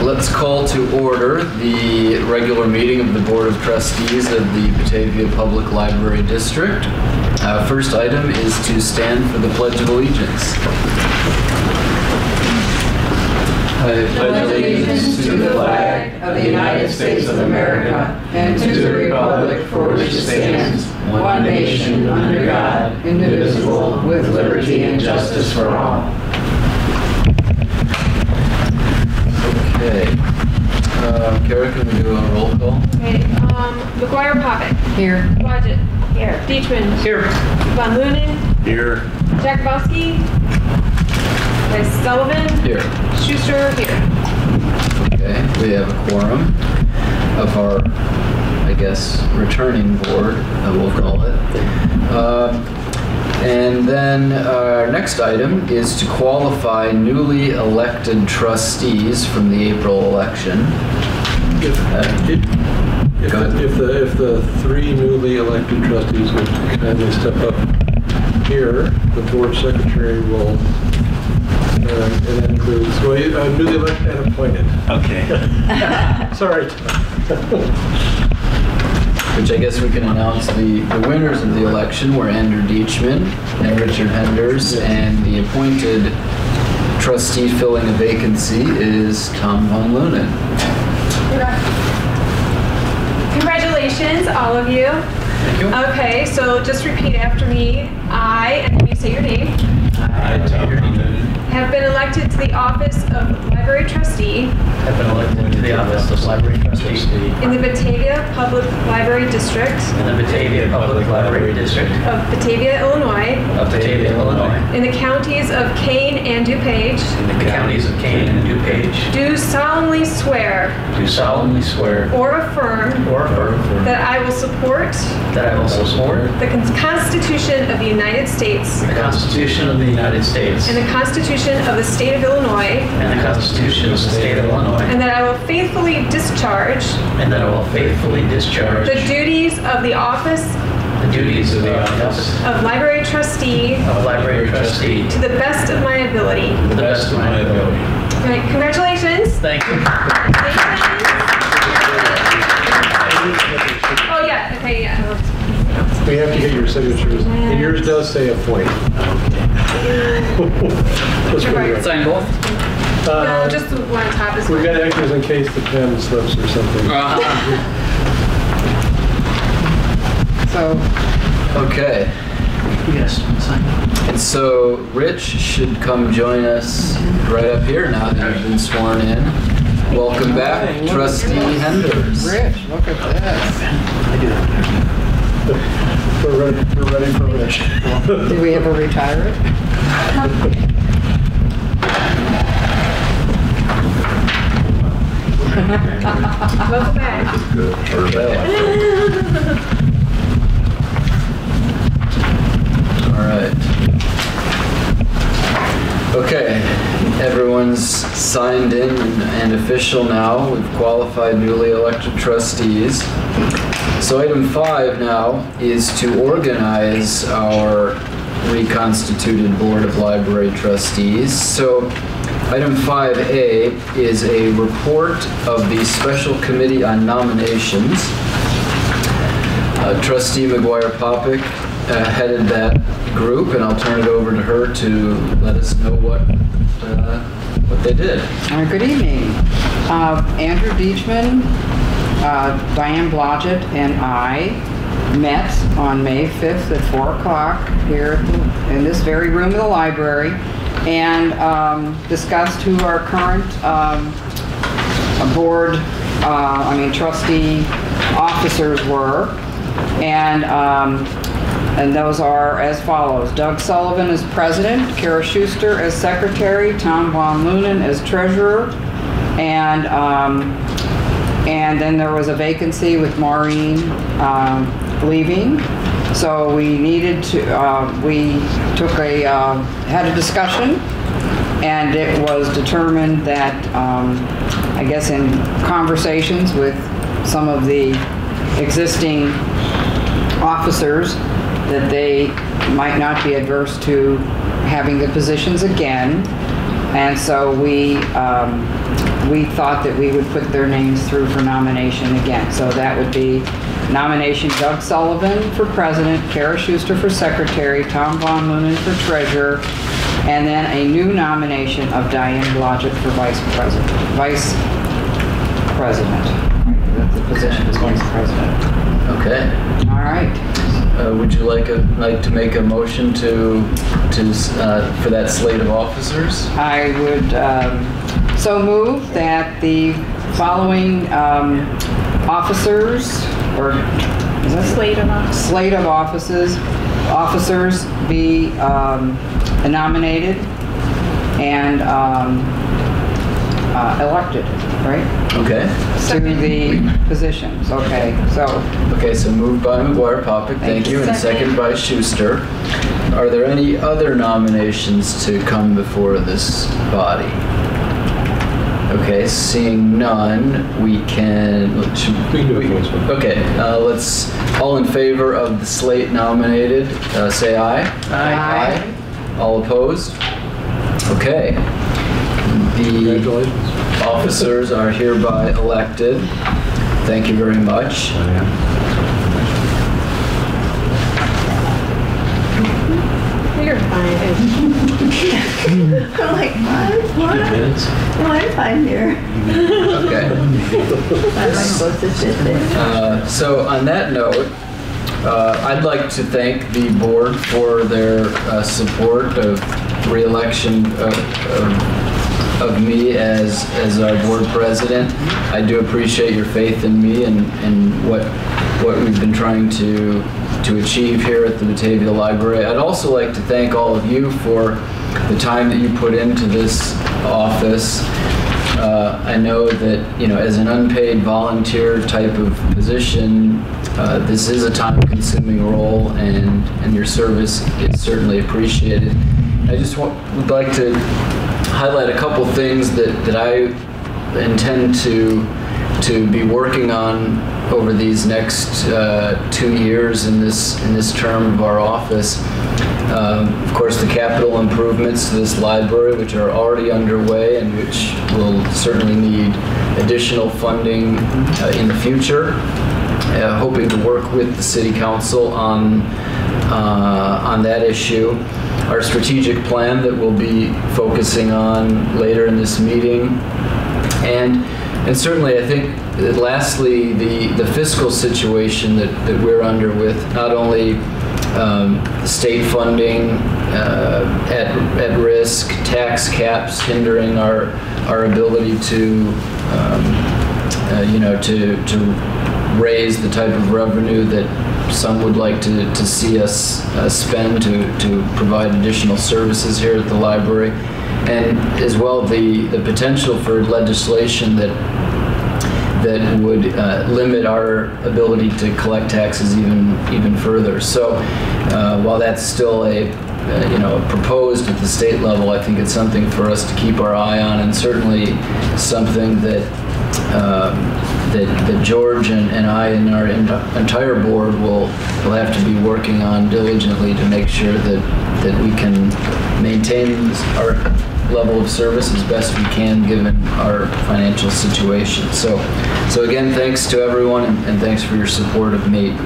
Let's call to order the regular meeting of the Board of Trustees of the Batavia Public Library District. First item is to stand for the Pledge of Allegiance. I pledge allegiance to the flag of the United States of America and to the republic for which it stands, one nation, under God, indivisible, with liberty and justice for all. Okay. Kara, can we do a roll call? Okay, McGuire Poppett. Here. Blodgett. Here. Dietrich. Here. Von Lunen. Here. Jakubowski. Sullivan. Here. Schuster. Here. Okay, we have a quorum of our, I guess, returning board, we'll call it. And then our next item is to qualify newly elected trustees from the April election. If the three newly elected trustees would kindly step up here, the board secretary will, and that includes, newly elected and appointed. Okay. Sorry. Which I guess we can announce the winners of the election were Andrew Dietzman and Richard Henders, and the appointed trustee filling a vacancy is Tom Von Lunen. Congratulations, all of you. Thank you. Okay, so just repeat after me. I, and then you say your name, I, Tom Von Lunen, have been elected to the office of Library Trustee have been elected to the office of Library Trustee in the Batavia Public Library District in the Batavia Public Library District of Batavia, Illinois, in the counties of Kane and DuPage, in the counties of Kane and DuPage, do solemnly swear or affirm that I will support the Constitution of the United States the Constitution of the United States and the Constitution of the State of Illinois, and the Constitution of the State of Illinois, and that I will faithfully discharge the duties of the office of Library Trustee to the best of my ability. All right, congratulations. Thank you. Oh yeah, okay, yeah. We have to get your signatures, and yours does say appoint. Just for the Sign both? No, just the one on top is We've fine. got extras in case the pen slips or something. Okay. Yes, sign. And so Rich should come join us right up here now that you've been sworn in. Welcome back, Trustee Henders. Rich, look at this. I do that. We're ready for Rich. Do we ever retire it? Welcome back. All right. Okay, everyone's signed in and official now. We've qualified newly elected trustees. So item 5 now is to organize our reconstituted Board of Library Trustees. So item 5A is a report of the Special Committee on Nominations. Trustee McGuire Popick headed that group, and I'll turn it over to her to let us know what they did. Good evening. Andrew Dietzman, Diane Blodgett, and I met on May 5th at 4 o'clock here in this very room of the library and discussed who our current trustee officers were. And those are as follows. Doug Sullivan as president, Kara Schuster as secretary, Tom Von Lunen as treasurer, and then there was a vacancy with Maureen leaving. So we needed to, had a discussion, and it was determined that, I guess in conversations with some of the existing officers, that they might not be adverse to having the positions again. And so we thought that we would put their names through for nomination again. So that would be nomination Doug Sullivan for president, Kara Schuster for secretary, Tom Von Lunen for treasurer, and then a new nomination of Diane Blodgett for vice president. The position is vice president. Okay. All right. Would you like to make a motion for that slate of officers? I would so move that the following officers, or is that slate of officers be nominated and elected, right? Okay. To the positions. Okay. So moved by McGuire Popick, thank you, and second by Schuster. Are there any other nominations to come before this body? Okay, seeing none, we can. Okay, let's. All in favor of the slate nominated, say aye. Aye. All opposed? Okay. The officers are hereby elected. Thank you very much. You're fine. I'm like, what? No, I'm fine here. Okay. I'm not supposed to sit there. So on that note, I'd like to thank the board for their support of re-election of me as our board president. I do appreciate your faith in me and what we've been trying to achieve here at the Batavia Library. I'd also like to thank all of you for the time that you put into this office. I know that, as an unpaid volunteer type of position, this is a time-consuming role, and your service is certainly appreciated. I just would like to highlight a couple things that I intend to be working on over these next 2 years in this term of our office. Of course, the capital improvements to this library, which are already underway and which will certainly need additional funding in the future. Hoping to work with the City Council on that issue. Our strategic plan that we'll be focusing on later in this meeting, and certainly I think lastly the fiscal situation that we're under with not only state funding at risk, tax caps hindering our ability to raise the type of revenue that some would like to see us spend to provide additional services here at the library, and as well the potential for legislation that would limit our ability to collect taxes even further. So while that's still proposed at the state level, I think it's something for us to keep our eye on, and certainly something that George and I and our entire board will have to be working on diligently to make sure that we can maintain our level of service as best we can given our financial situation. So again, thanks to everyone, and thanks for your support of me.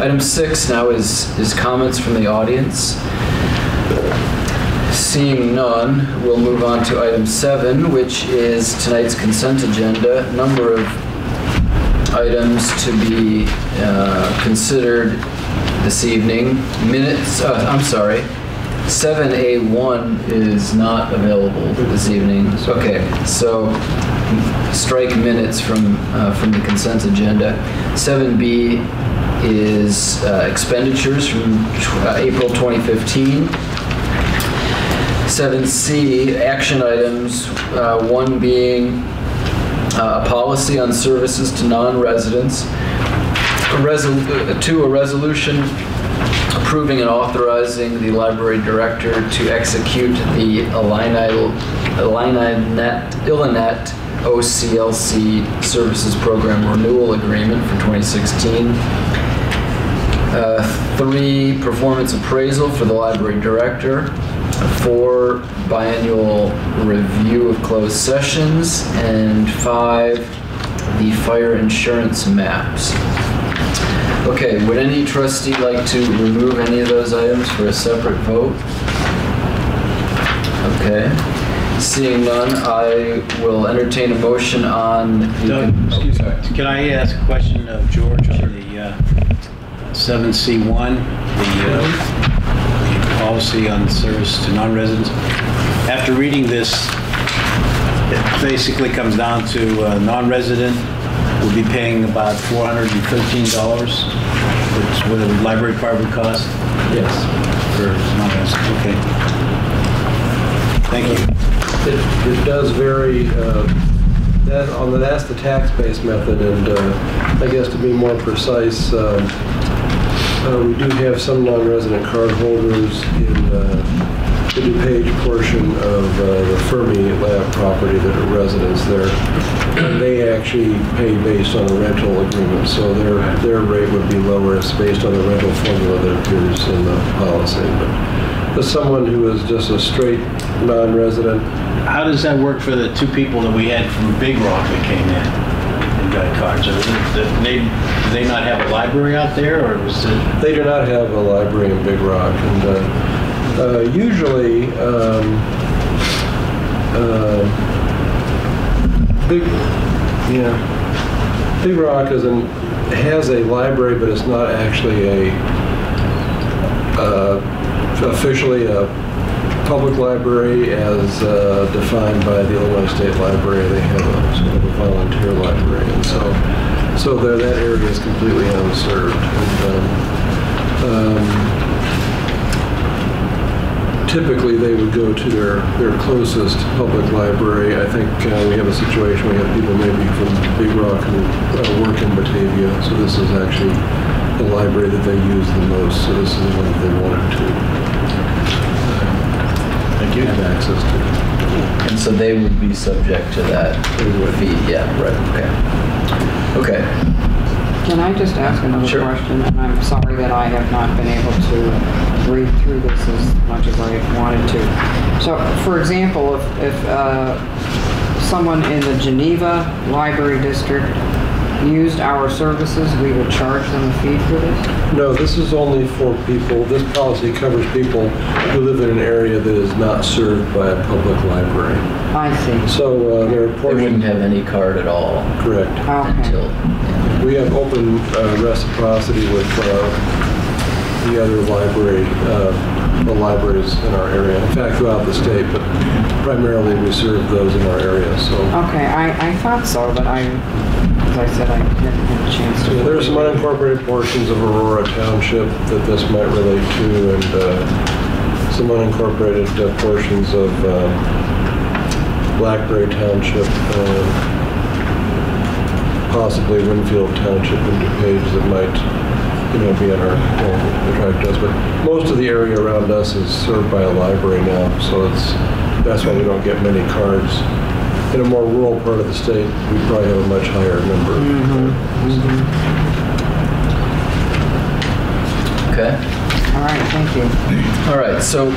Item 6 now is comments from the audience. Seeing none, we'll move on to item 7, which is tonight's consent agenda. A number of items to be considered this evening. Minutes, 7A1 is not available this evening. Okay, so strike minutes from the consent agenda. 7B is expenditures from April 2015. 7C, action items, one being a policy on services to non-residents. 2, a resolution approving and authorizing the library director to execute the Illinois OCLC Services Program Renewal Agreement for 2016. 3, performance appraisal for the library director. 4, biannual review of closed sessions, and 5, the fire insurance maps. Okay, would any trustee like to remove any of those items for a separate vote? Okay. Seeing none, I will entertain a motion on the... Doug, excuse me. Can I ask a question of George on the 7C1, the policy on service to non-residents? After reading this, it basically comes down to non-resident will be paying about $413, which is what the library card would cost? Yes. For non-resident, okay. Thank you. It does vary. That's the tax-based method, and I guess to be more precise, we do have some non-resident card holders in the DuPage portion of the Fermi Lab property that are residents there. And they actually pay based on a rental agreement, so their rate would be lower. It's based on the rental formula that appears in the policy. But someone who is just a straight non-resident. How does that work for the 2 people that we had from Big Rock that came in and got cards? Do they not have a library out there, or was it? They do not have a library in Big Rock, and usually Big Rock has a library, but it's not actually officially a public library as defined by the Illinois State Library. They have a sort of a volunteer library, and so that area is completely unserved. And, typically, they would go to their closest public library. I think we have a situation. We have people maybe from Big Rock who work in Batavia, so this is actually the library that they use the most. So this is the one that they wanted to. Have access to. And so they would be subject to that fee. Yeah, right. Okay. Can I just ask another Sure. question? And I'm sorry that I have not been able to read through this as much as I wanted to. So, for example, if someone in the Geneva Library District used our services, we would charge them a fee for this? No, this is only for people, this policy covers people who live in an area that is not served by a public library. I see. So there are They portions... wouldn't have any card at all. Correct. Okay. Until... We have open reciprocity with the other the libraries in our area. In fact, throughout the state, but primarily we serve those in our area. So. Okay, I thought so, but as I said, I didn't have a chance to. Yeah, there are some unincorporated portions of Aurora Township that this might relate to, and some unincorporated portions of Blackberry Township, possibly Winfield Township and DuPage that might, be in our attract us. But most of the area around us is served by a library now, so that's why we don't get many cards. In a more rural part of the state, we probably have a much higher number. Okay. All right, thank you. All right, so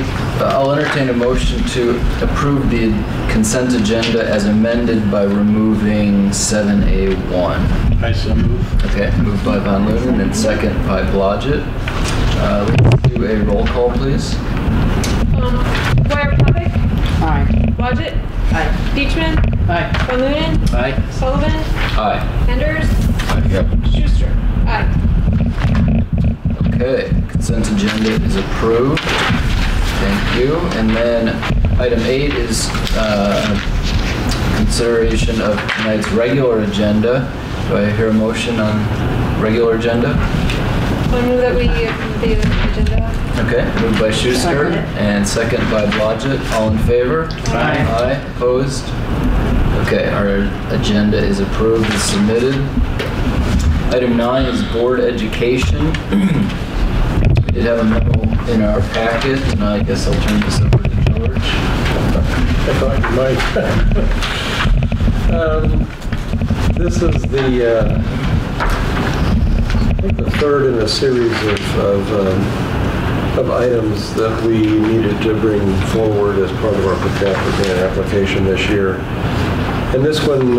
I'll entertain a motion to approve the consent agenda as amended by removing 7A1. I so move. Okay, moved by Von Lumen and second by Blodgett. Let's do a roll call, please. Dwyer Topic, Aye. Blodgett, Aye. Beechman, Aye. Von Lunen, Aye. Sullivan, Aye. Enders, Yep. Schuster. Aye. Okay, consent agenda is approved. Thank you. And then item 8 is consideration of tonight's regular agenda. Do I hear a motion on regular agenda? I move that we approve the agenda. Okay, moved by Schuster Second. and second by Blodgett. All in favor? Aye. Aye. Opposed? Okay, our agenda is approved and submitted. Item 9 is board education. We did have a memo in our packet, and I guess I'll turn this over to George. I thought you might. This is I think the third in a series of of items that we needed to bring forward as part of our per capita grant application this year. And this one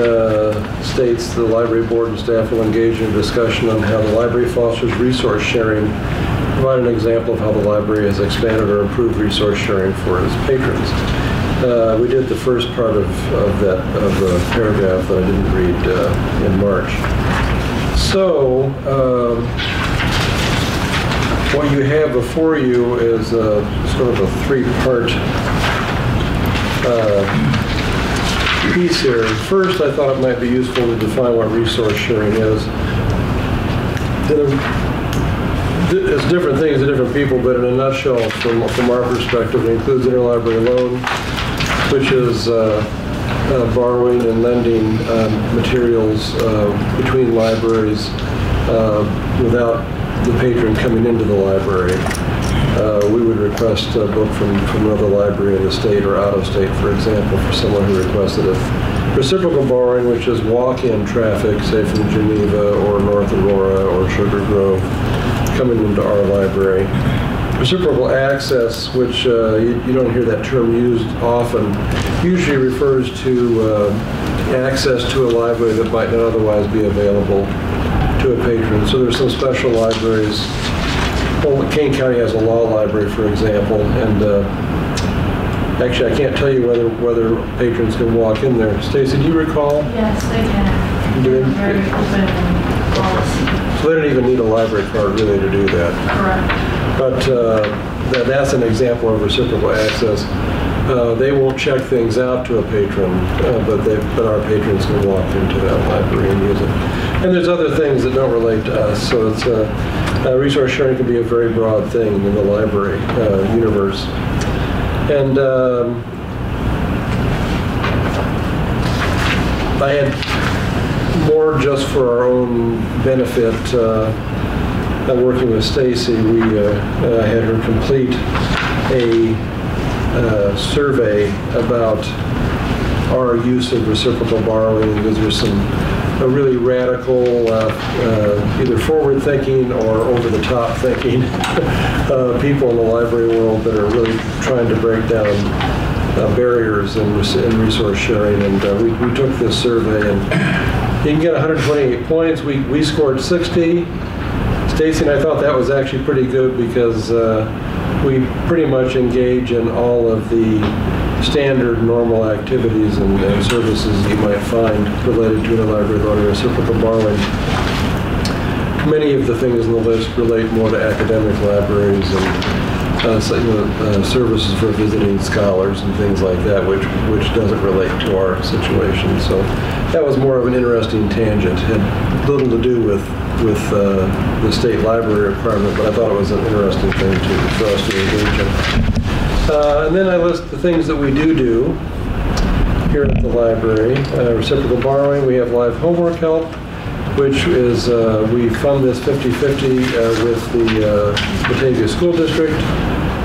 states the library board and staff will engage in a discussion on how the library fosters resource sharing, provide an example of how the library has expanded or improved resource sharing for its patrons. We did the first part of the paragraph that I didn't read in March. So, what you have before you is sort of a three-part piece here. First, I thought it might be useful to define what resource sharing is. It's different things to different people, but in a nutshell, from our perspective, it includes interlibrary loan, which is borrowing and lending materials between libraries without the patron coming into the library. We would request a book from another library in the state or out of state, for example, for someone who requested it. Reciprocal borrowing, which is walk-in traffic, say from Geneva or North Aurora or Sugar Grove, coming into our library. Reciprocal access, which you don't hear that term used often, usually refers to access to a library that might not otherwise be available to a patron. So there's some special libraries. Well, Kane County has a law library, for example, and actually I can't tell you whether patrons can walk in there. Stacy, do you recall? Yes, they can. They're very open and policy. So they don't even need a library card really to do that. Correct. But that's an example of reciprocal access. They won't check things out to a patron, but our patrons can walk into that library and use it. And there's other things that don't relate to us, so it's resource sharing can be a very broad thing in the library universe. And I had more just for our own benefit. Working with Stacy, we had her complete a survey about our use of reciprocal borrowing, because there's some really radical, either forward-thinking or over-the-top thinking people in the library world that are really trying to break down barriers in resource sharing. And we took this survey, and you can get 128 points. We scored 60. Stacy and I thought that was actually pretty good because we pretty much engage in all of the standard normal activities and services you might find related to interlibrary loan and reciprocal borrowing. Many of the things on the list relate more to academic libraries and services for visiting scholars and things like that, which doesn't relate to our situation. So that was more of an interesting tangent. Had little to do with the state library requirement, but I thought it was an interesting thing for us to engage in. And then I list the things that we do here at the library. Reciprocal borrowing, we have live homework help, which is, we fund this 50-50 with the Batavia School District,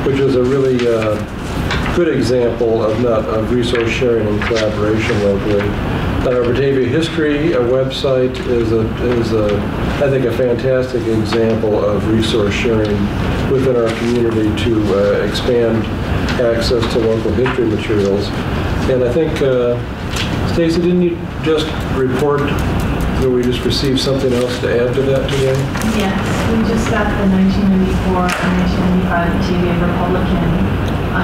which is a really good example of resource sharing and collaboration locally. Our Batavia History website is I think, a fantastic example of resource sharing within our community to expand access to local history materials. And I think, Stacy, didn't you just report that we just received something else to add to that today? Yes, we just got the 1994 and 1995 Batavia Republican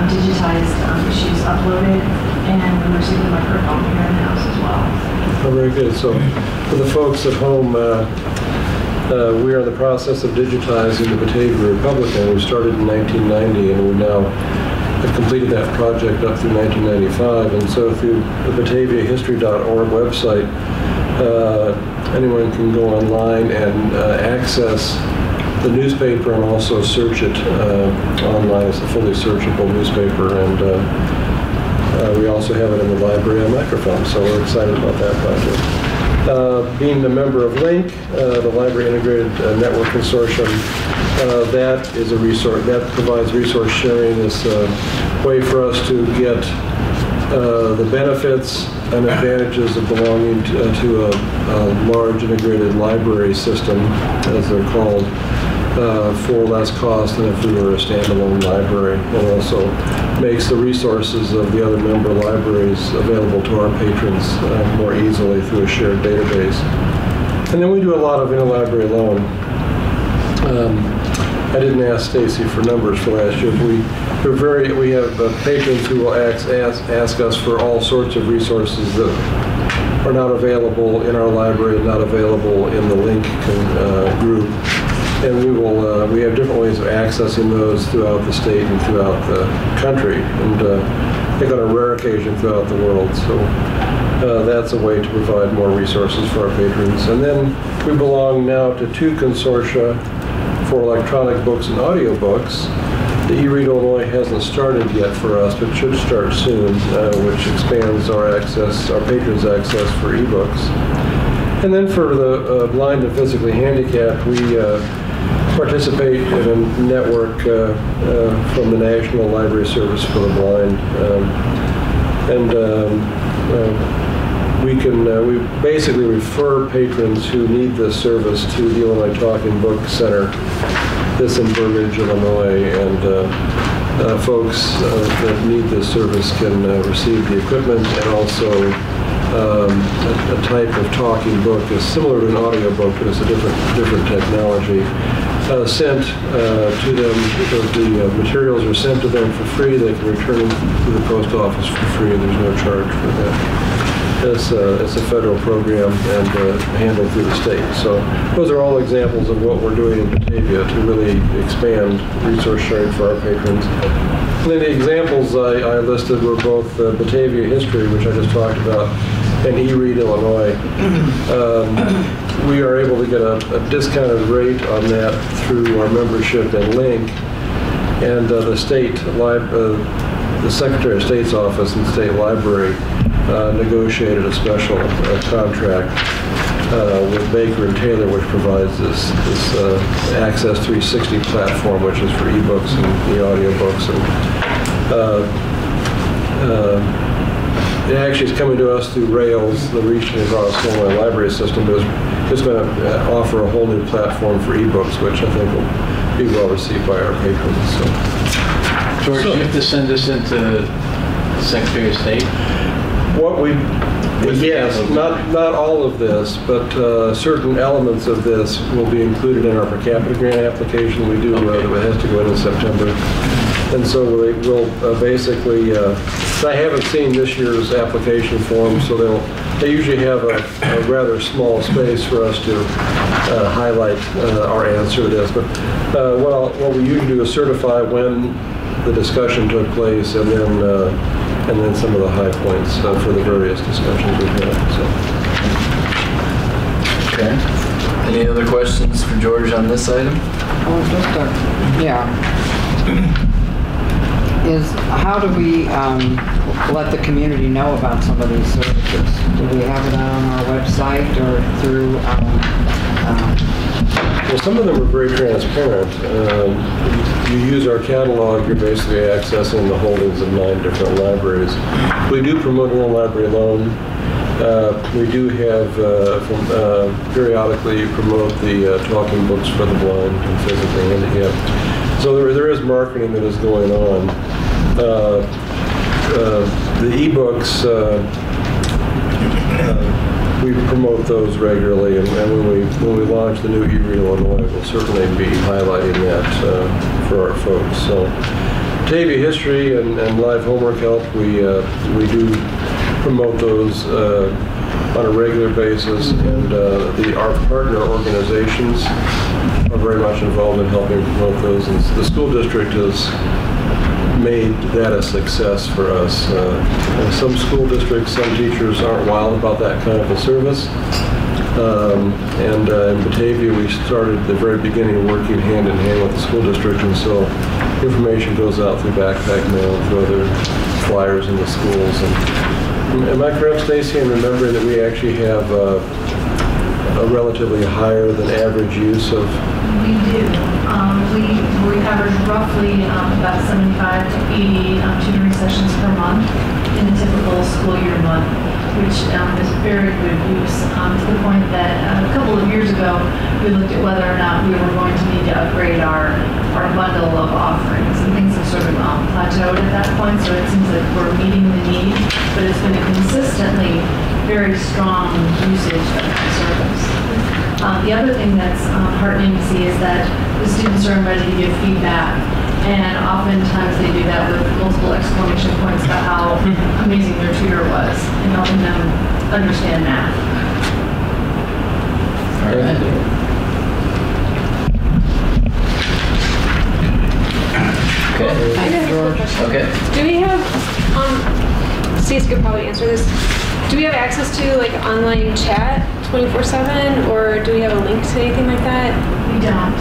digitized issues uploaded, and we received the microphone here in the house as well. Oh, very good. So for the folks at home, we are in the process of digitizing the Batavia Republican. We started in 1990, and we now have completed that project up through 1995. And so through the bataviahistory.org website, anyone can go online and access the newspaper and also search it online. It's a fully searchable newspaper, and we also have it in the library on microphone, so we're excited about that project. Being a member of LINC, the Library Integrated Network Consortium, that is a resource that provides resource sharing. It's a way for us to get the benefits and advantages of belonging to a large integrated library system, as they're called, for less cost than if we were a standalone library, and also makes the resources of the other member libraries available to our patrons more easily through a shared database. And then we do a lot of interlibrary loan. I didn't ask Stacy for numbers for last year. We have patrons who will ask us for all sorts of resources that are not available in our library, not available in the link group. And we have different ways of accessing those throughout the state and throughout the country, and I think on a rare occasion throughout the world. So that's a way to provide more resources for our patrons. And then we belong now to 2 consortia for electronic books and audiobooks. The eRead Illinois hasn't started yet for us, but should start soon, which expands our patrons' access for ebooks. And then for the blind and physically handicapped, we participate in a network from the National Library Service for the Blind. We basically refer patrons who need this service to the Illinois Talking Book Center. This in Burbridge, Illinois, and folks that need this service can receive the equipment, and also a type of talking book is similar to an audio book, but it's a different technology. Sent to them, because the materials are sent to them for free. They can return them to the post office for free. There's no charge for that. It's a federal program and handled through the state. So those are all examples of what we're doing in Batavia to really expand resource sharing for our patrons. And then the examples I listed were both Batavia history, which I just talked about, and eRead Illinois. We are able to get a discounted rate on that through our membership and link, and the Secretary of State's office and State Library negotiated a special contract with Baker and Taylor, which provides this Access 360 platform, which is for ebooks and the audiobooks. And it actually is coming to us through Rails, the Reaching Across Illinois Library System, but it's going to offer a whole new platform for ebooks, which I think will be well received by our patrons. So. George, you have to send this into Secretary of State? Yes, not all of this, but certain elements of this will be included in our per capita grant application we do that has to go in September. And so they will basically, I haven't seen this year's application form, so they usually have a rather small space for us to highlight our answer to this. But what we usually do is certify when the discussion took place, and then some of the high points for the various discussions we've had. So. Okay. Any other questions for George on this item? Is how do we let the community know about some of these services? Do we have it on our website or through? Well, some of them are very transparent. You use our catalog, you're basically accessing the holdings of 9 different libraries. We do promote interlibrary loan. We do have, periodically promote the talking books for the blind and physically handicapped. So there is marketing that is going on. The ebooks, we promote those regularly, and when we launch the new eRead Illinois, we'll certainly be highlighting that for our folks. So, Batavia history and live homework help, we do promote those on a regular basis, and our partner organizations are very much involved in helping promote those. And the school district has made that a success for us. Some school districts, some teachers aren't wild about that kind of a service. In Batavia, we started at the very beginning working hand in hand with the school district, and so information goes out through backpack mail and through other flyers in the schools. And am I correct, Stacy, in remembering that we actually have a relatively higher than average use of? We do. We average roughly about 75 to 80 tutoring sessions per month in a typical school year month. which is very good use, to the point that a couple of years ago, we looked at whether or not we were going to need to upgrade our bundle of offerings, and things have sort of plateaued at that point, so it seems like we're meeting the need, but it's been a consistently very strong usage of that service. The other thing that's heartening to see is that the students are ready to give feedback, and oftentimes they do that with multiple exclamation points about how amazing their tutor was in helping them understand math. All right. Okay. I have a quick question. Okay. Do we have, Stacey could probably answer this. Do we have access to like online chat 24/7, or do we have a link to anything like that? We don't.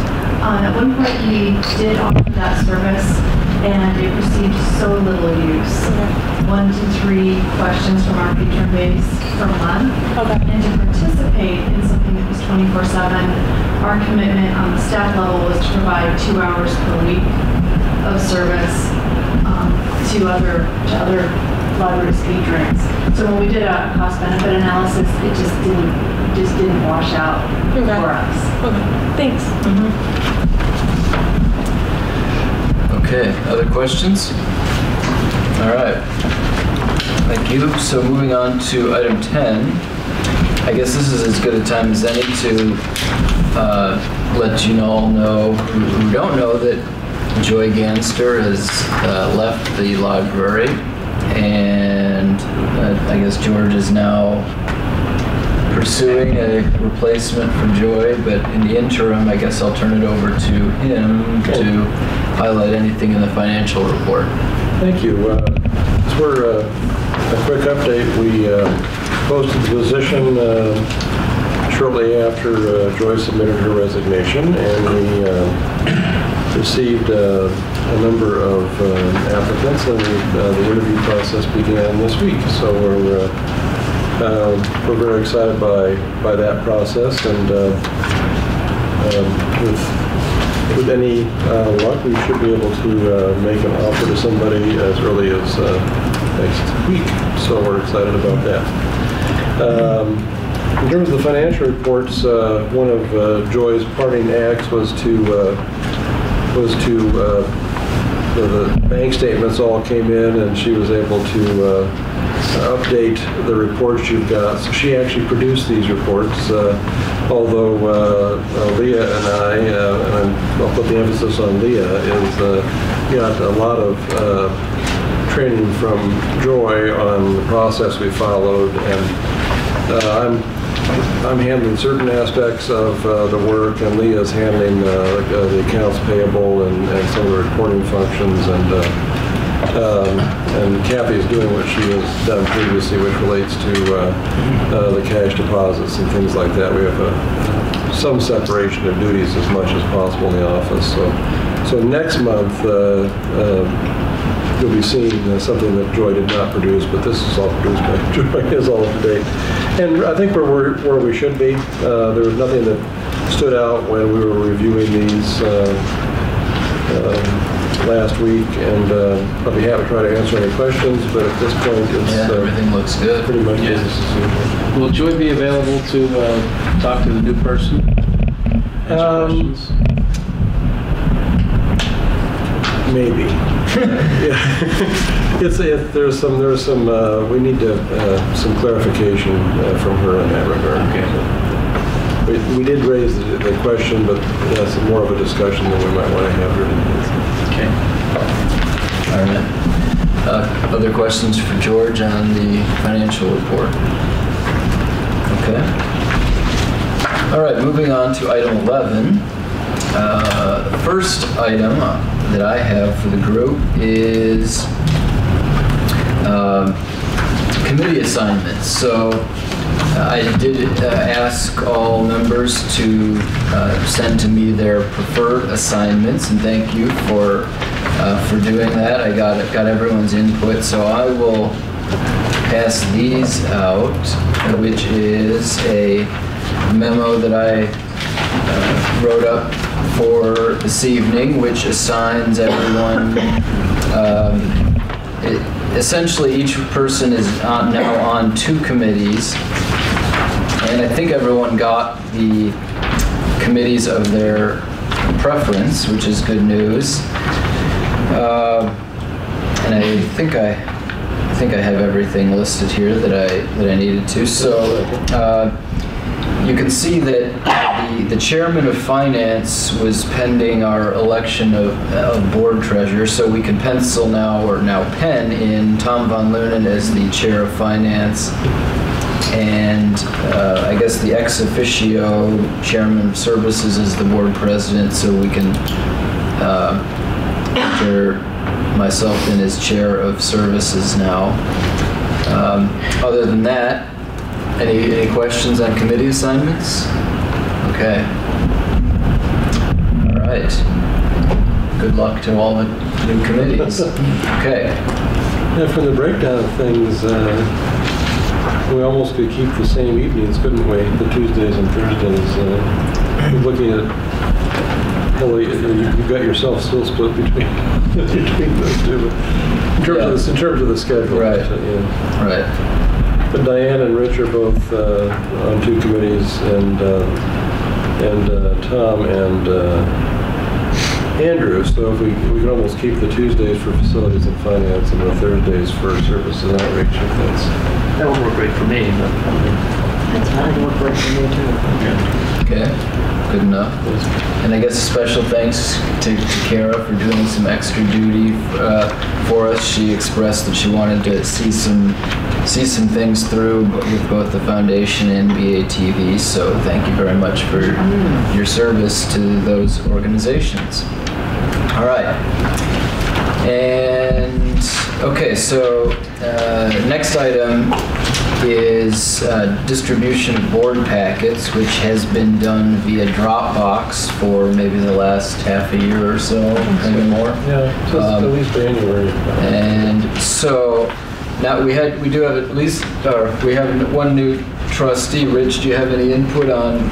At one point we did offer that service, and it received so little use. Okay. 1 to 3 questions from our patron base per month. Okay. And to participate in something that was 24/7, our commitment on the staff level was to provide 2 hours per week of service to other libraries patrons. So when we did a cost benefit analysis, it just didn't wash out for us. Okay. Thanks. Okay, other questions? All right. Thank you. So moving on to item 10. I guess this is as good a time as any to let you all know who don't know that Joy Ganster has left the library, and I guess George is now pursuing a replacement for Joy, but in the interim, I guess I'll turn it over to him to highlight anything in the financial report. Thank you. Just for a quick update, we posted the position shortly after Joy submitted her resignation, and we received a number of applicants, and the interview process began this week. So we're very excited by that process, and with any luck, we should be able to make an offer to somebody as early as next week. So we're excited about that. In terms of the financial reports, one of Joy's parting acts was to the bank statements all came in, and she was able to update the reports you've got. So she actually produced these reports, although Leah and I, and I'll put the emphasis on Leah, is got a lot of training from Joy on the process we followed, and I'm handling certain aspects of the work, and Leah's handling the accounts payable and some of the reporting functions, and Kathy is doing what she has done previously, which relates to the cash deposits and things like that. We have some separation of duties as much as possible in the office. So next month, you'll be seeing something that Joy did not produce, but this is all produced by Joy, is all up to date. And I think we're where we should be. There was nothing that stood out when we were reviewing these last week, and I'll be happy to try to answer any questions, but at this point, it's everything looks good. Pretty much business as usual. Will Joy be available to talk to the new person? Answer questions? Maybe. Yeah. There's some we need some clarification from her in that regard. Okay. We did raise the question, but it's more of a discussion than we might want to have here. Okay. All right. Other questions for George on the financial report? Okay. All right, moving on to item 11. The first item that I have for the group is committee assignments. So I did ask all members to send to me their preferred assignments, and thank you for doing that. I got everyone's input, so I will pass these out, which is a memo that I wrote up for this evening, which assigns everyone essentially each person is now on 2 committees, and I think everyone got the committees of their preference, which is good news. And I think I have everything listed here that I needed to. So you can see that the chairman of finance was pending our election of board treasurer, so we can pencil now pen in Tom Von Lunen as the chair of finance, and I guess the ex officio chairman of services is the board president, so we can enter myself in as chair of services now. Other than that, any questions on committee assignments? Okay. All right. Good luck to all the new committees. Okay. Yeah, from the breakdown of things, we almost could keep the same evenings, couldn't we? The Tuesdays and Thursdays. Looking at, well, you've got yourself still split between those two. In terms of the schedule. Right. Yeah. Right. But Diane and Rich are both on 2 committees, and Tom and Andrew. So if we could almost keep the Tuesdays for facilities and finance and the Thursdays for service and outreach. That would work great for me, but That's fine, work great for me too. Okay. Good enough. And I guess a special thanks to Kara for doing some extra duty for us. She expressed that she wanted to see some things through with both the foundation and BATV. So thank you very much for your service to those organizations. All right. And okay, so next item is distribution of board packets, which has been done via Dropbox for maybe the last half a year or so, maybe more. Yeah, just at least January. And so now we do have we have one new trustee. Rich, do you have any input on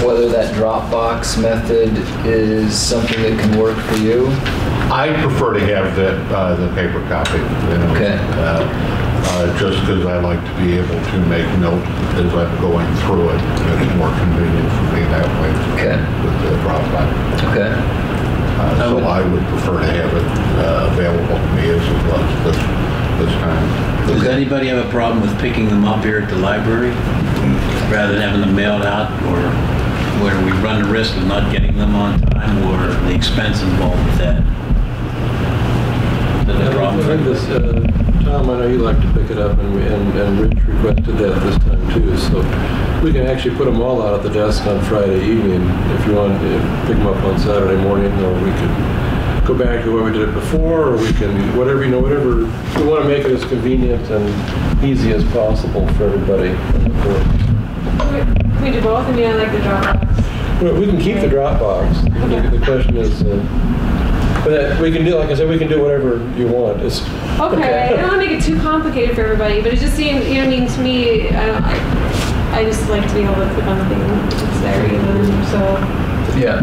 whether that Dropbox method is something that can work for you? I prefer to have the paper copy. Okay. Just because I like to be able to make notes as I'm going through it. It's more convenient for me that way. Okay. With the Dropbox. Okay. So I would prefer to have it available to me as it was this time. Does anybody have a problem with picking them up here at the library rather than having them mailed out, or where we run the risk of not getting them on time, or the expense involved with that? Tom, I know you like to pick it up, and Rich requested that this time too. So we can actually put them all out at the desk on Friday evening if you want to pick them up on Saturday morning, or we could go back to where we did it before, or we can whatever we want to make it as convenient and easy as possible for everybody on the board. We do both. I mean, I like the Dropbox. Well, we can keep the Dropbox. Okay. The question is. But we can do, like I said, we can do whatever you want. Okay. I don't want to make it too complicated for everybody, but it just seems, you know what I mean, to me, I just like to be able to click on the thing that's there, so. Yeah.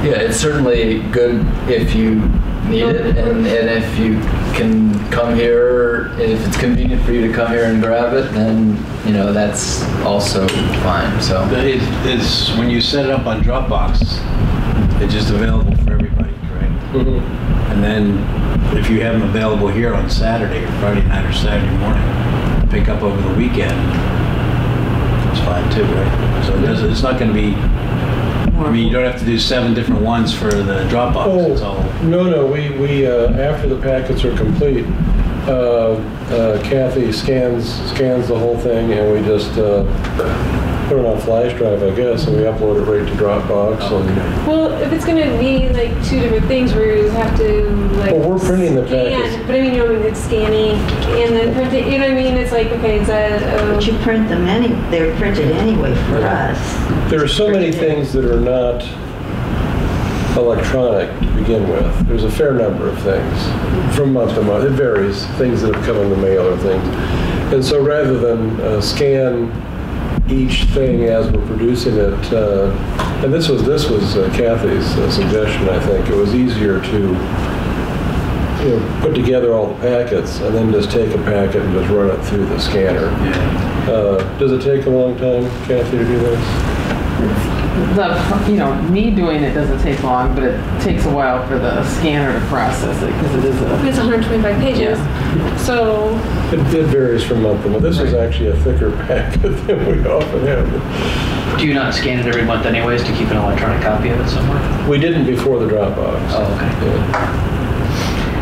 Yeah, it's certainly good if you need it, and if you can come here, if it's convenient for you to come here and grab it, then, that's also fine, so. But it's when you set it up on Dropbox, it's just available for everybody, correct? Mm-hmm. And then if you have them available here on Saturday or Friday night or Saturday morning, pick up over the weekend, it's fine too, right? So it's not going to be, I mean, you don't have to do 7 different ones for the Dropbox. It's all. No, we after the packets are complete, Kathy scans the whole thing, and we just put it on flash drive, I guess, and we upload it right to Dropbox. Well, if it's going to be like 2 different things where you have to like. Well, we're printing the packets. But I mean, it's scanning and then printing. You know what I mean? It's like, okay, is that? But you print them they're printed anyway for us. There are so many things that are not electronic to begin with. There's a fair number of things from month to month. It varies. Things that have come in the mail or things. And so rather than scan each thing as we're producing it, and this was Kathy's suggestion, I think. It was easier to put together all the packets and then just take a packet and just run it through the scanner. Does it take a long time, Kathy, to do this? Me doing it doesn't take long, but it takes a while for the scanner to process it because it is It's 125 pages. So it varies from month to month. This is actually a thicker packet than we often have. Do you not scan it every month anyways to keep an electronic copy of it somewhere? We didn't before the Dropbox. Oh,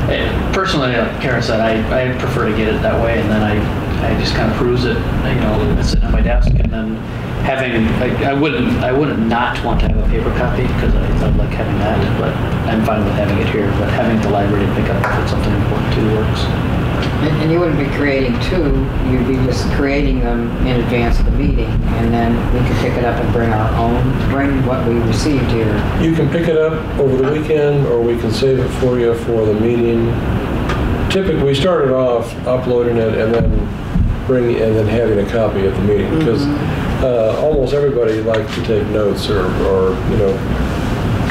okay. Personally, like Karen said, I prefer to get it that way, and then I just kind of peruse it, sitting at my desk, and then having, I wouldn't not want to have a paper copy because I like having that, but I'm fine with having it here. But having it at the library to pick up if it's something important too works. And you wouldn't be creating two, you'd be just creating them in advance of the meeting, and then we could pick it up and bring what we received here. You can pick it up over the weekend, or we can save it for you for the meeting. Typically, we started off uploading it and then having a copy at the meeting, because almost everybody likes to take notes or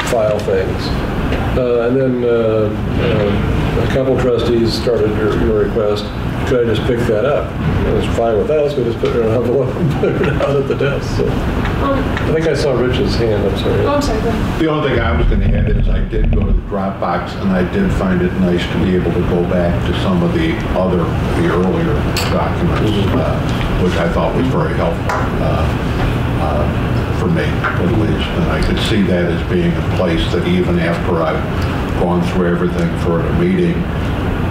file things. And then a couple trustees started your request, could I just pick that up? It was fine with us, we just put it in an envelope and put it out at the desk. So. I think I saw Rich's hand, I'm sorry. Oh, I'm sorry, go ahead. The only thing I was going to add is I did go to the Dropbox, and I did find it nice to be able to go back to some of the earlier documents, which I thought was very helpful for me, at least. And I could see that as being a place that even after I've gone through everything for a meeting,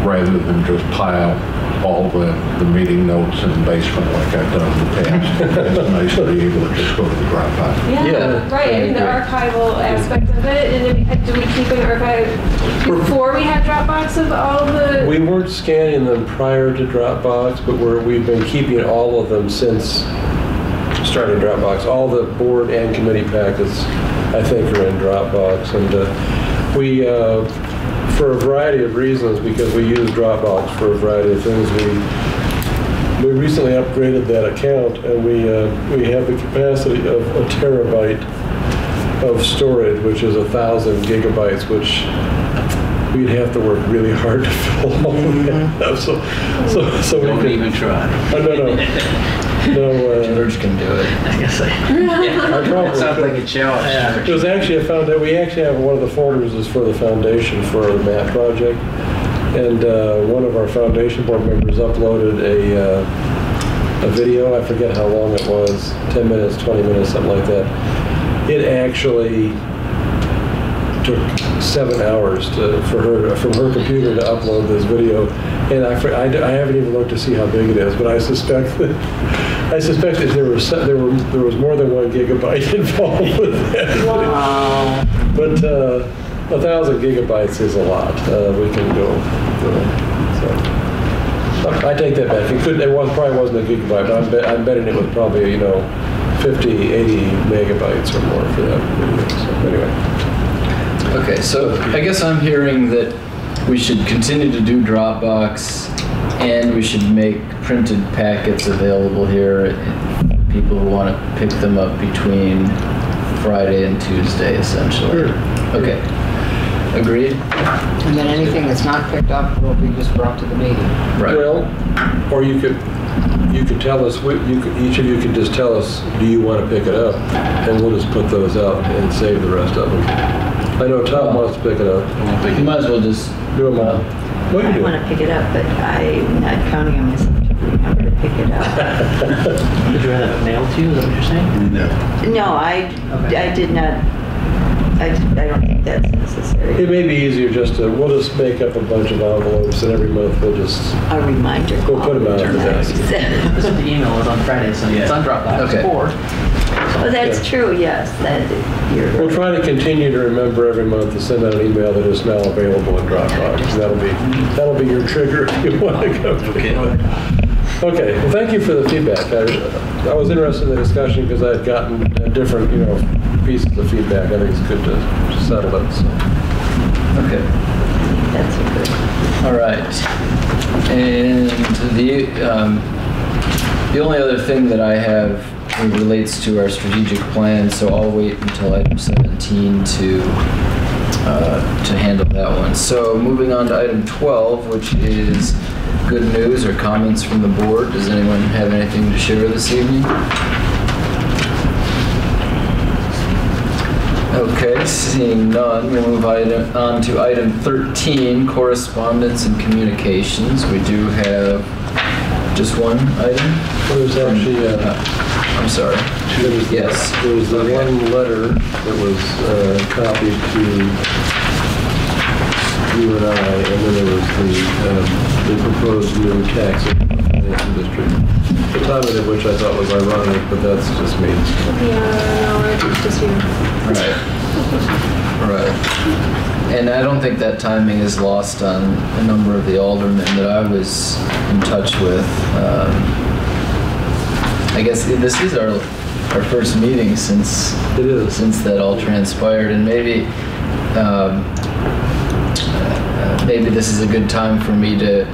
rather than just pile all the meeting notes in the basement like I've done in the past. It's nice to be able to just go to the Dropbox. Yeah, right. I mean, the archival aspect of it, and then do we keep an archive before we have Dropbox of all the... We weren't scanning them prior to Dropbox, but we've been keeping all of them since starting Dropbox. All the board and committee packets, I think, are in Dropbox. And we, for a variety of reasons, because we use Dropbox for a variety of things, we recently upgraded that account, and we have the capacity of a terabyte of storage, which is 1,000 gigabytes, which we'd have to work really hard to fill all of that up. So Don't even try. No, George can do it. I guess our problem sounds like a challenge. It was actually a foundation. We actually have one of the folders is for the foundation for the MAP project, and one of our foundation board members uploaded a video. I forget how long it was, 10 minutes, 20 minutes, something like that. It actually took 7 hours from her computer to upload this video, and I haven't even looked to see how big it is, but I suspect that there was more than 1 gigabyte involved with that. Wow. But 1,000 gigabytes is a lot. We can go. So I take that back. Probably wasn't a gigabyte, but I'm betting it was probably 50, 80 megabytes or more for that video. So anyway. Okay, so I guess I'm hearing that we should continue to do Dropbox, and we should make printed packets available here. People who want to pick them up between Friday and Tuesday, essentially. Sure. Okay. Agreed? And then anything that's not picked up will be just brought to the meeting. Right. Well, or you could tell us, each of you could just tell us, do you want to pick it up? And we'll just put those out and save the rest of them. I know Tom wants to pick it up. You might as well just do them all. What do you I do? want to pick it up, but I'm not counting on myself to remember to pick it up. Did you have it mailed to you? Is that what you're saying? No, I did not. I don't think that's necessary. It may be easier we'll just make up a bunch of envelopes, and every month we'll just A reminder. we'll put them out at the desk. This is the email is on Friday, so it's on Dropbox. Okay. Or Well, that's true, yes. We'll try to continue to remember every month to send out an email that is now available in Dropbox. That'll be your trigger if you want to go. Okay. Well, thank you for the feedback. I was interested in the discussion because I had gotten different, pieces of feedback. I think it's good to settle it. So. Okay. That's good. All right. And the only other thing that I have relates to our strategic plan, so I'll wait until item 17 to to handle that one. So moving on to item 12, which is good news or comments from the board. Does anyone have anything to share this evening? Okay, seeing none, we'll move on to item 13, correspondence and communications. We do have just one item. There's actually, I'm sorry. Yes. There was the one letter that was copied to you and I, and then there was the proposed new tax financial district. The timing of which I thought was ironic, but that's just me. Yeah, no, it's just you. Right. Right. And I don't think that timing is lost on a number of the aldermen that I was in touch with. I guess this is our first meeting since that all transpired, and maybe maybe this is a good time for me to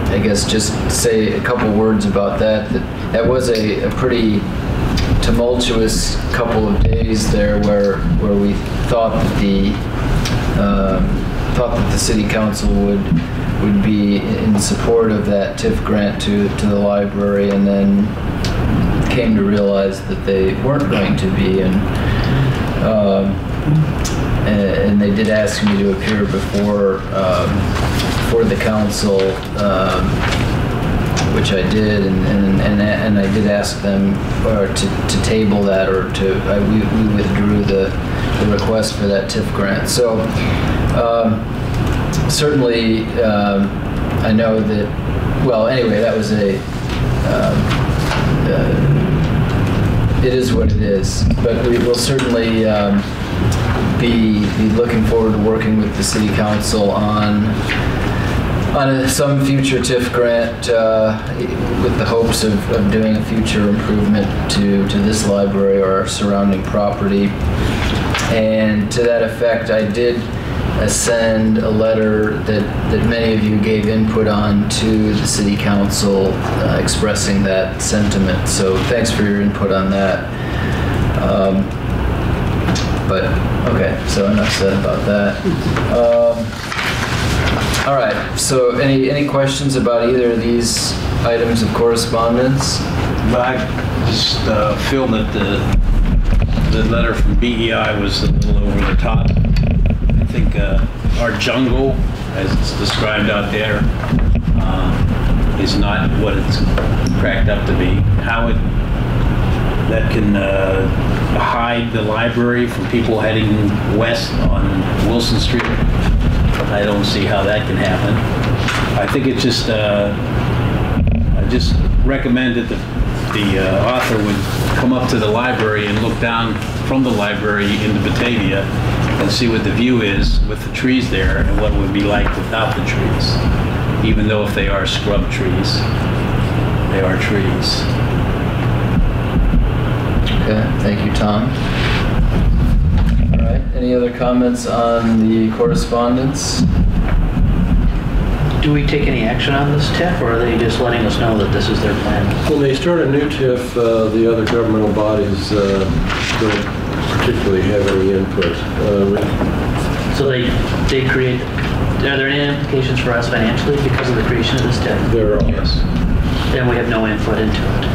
I guess just say a couple words about that. That was a pretty tumultuous couple of days there, where we thought that the city council would be in support of that TIF grant to the library, and then came to realize that they weren't going to be, and they did ask me to appear before the council, which I did, and I did ask them to table that, or we withdrew the request for that TIF grant. So certainly I know that, well, anyway, that was it is what it is, but we will certainly be looking forward to working with the city council on some future TIF grant, with the hopes of doing a future improvement to this library or our surrounding property. And to that effect, I did send a letter that many of you gave input on to the city council, expressing that sentiment. So thanks for your input on that. But okay, so enough said about that. All right, so any questions about either of these items of correspondence? But I just feel that the letter from BEI was a little over the top. I think our jungle, as it's described out there, is not what it's cracked up to be. How that can hide the library from people heading west on Wilson Street, I don't see how that can happen. I think it just, I just recommend that the author would come up to the library and look down from the library into Batavia and see what the view is with the trees there and what it would be like without the trees. Even though if they are scrub trees, they are trees. Okay, thank you, Tom. All right, any other comments on the correspondence? Do we take any action on this TIF, or are they just letting us know that this is their plan? When they start a new TIF, the other governmental bodies don't particularly have any input. So they create, are there any implications for us financially because of the creation of this TIF? There are. Yes. Then we have no input into it.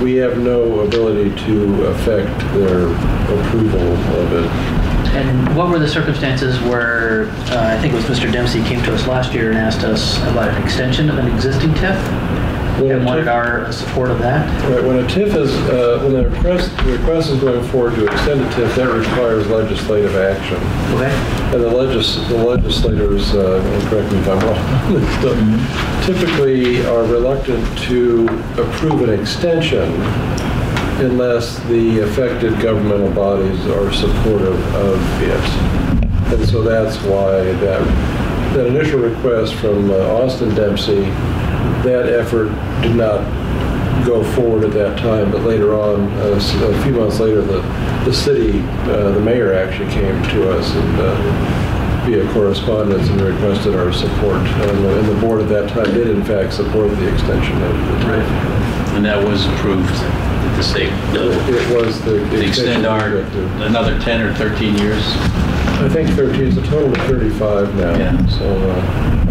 We have no ability to affect their approval of it. And what were the circumstances where, I think it was Mr. Dempsey came to us last year and asked us about an extension of an existing TIF and wanted our support of that? Right, when a TIF is, when the request is going forward to extend a TIF, that requires legislative action. Okay. And the legislators, and correct me if I'm wrong, typically are reluctant to approve an extension unless the affected governmental bodies are supportive of it. And so that's why that initial request from Austin Dempsey, that effort did not go forward at that time, but later on, a few months later, the city, the mayor actually came to us and via correspondence and requested our support. And the board at that time did in fact support the extension of the TIF. And that was approved at to say, It was the to extend our, another 10 or 13 years? I think 13, it's a total of 35 now. Yeah. So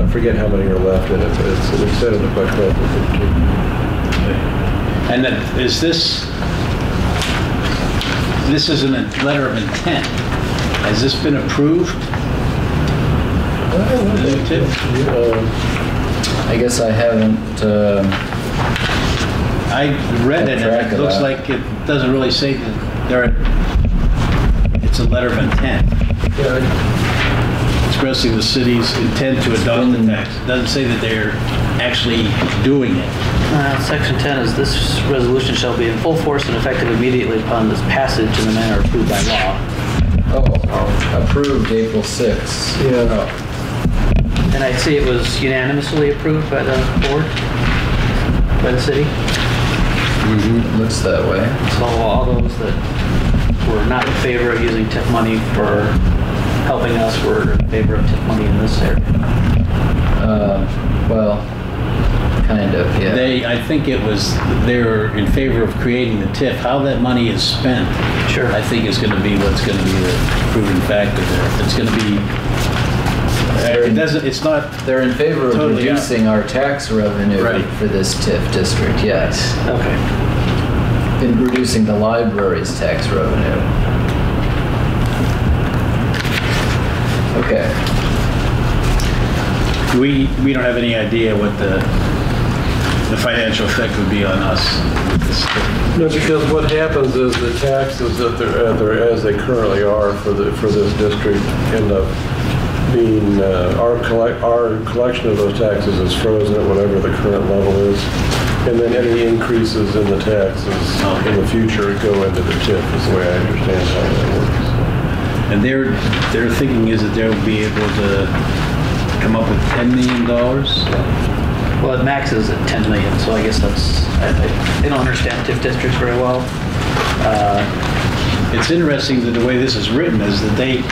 I forget how many are left in it, but it's extended it by 12 or 15. And then, is this is a letter of intent. Has this been approved? I guess I haven't. I read it, and it looks like it doesn't really say that it's a letter of intent. Expressing the city's intent to adopt the tax. It doesn't say that they're actually doing it. Section 10 is this resolution shall be in full force and effective immediately upon this passage in the manner approved by law. Oh, approved April 6th. Yeah. And I see it was unanimously approved by the board, by the city. Looks that way. So all those that were not in favor of using TIF money for helping us were in favor of TIF money in this area. Well, kind of, yeah. I think it was, they were in favor of creating the TIF. How that money is spent, Sure. I think is going to be what's going to be the proving factor there. It's going to be, it's not. They're in favor of totally reducing our tax revenue for this TIF district, yes. Okay. In reducing the library's tax revenue. Okay. We don't have any idea what the financial effect would be on us. No, because what happens is the taxes that they're as they currently are for this district end up being our collection of those taxes is frozen at whatever the current level is, and then any increases in the taxes in the future go into the TIF. Is the way I understand how that works. And their thinking is that they'll be able to come up with $10 million. Well, it maxes at 10 million, so I guess that's, I don't understand TIF districts very well. It's interesting that the way this is written is that they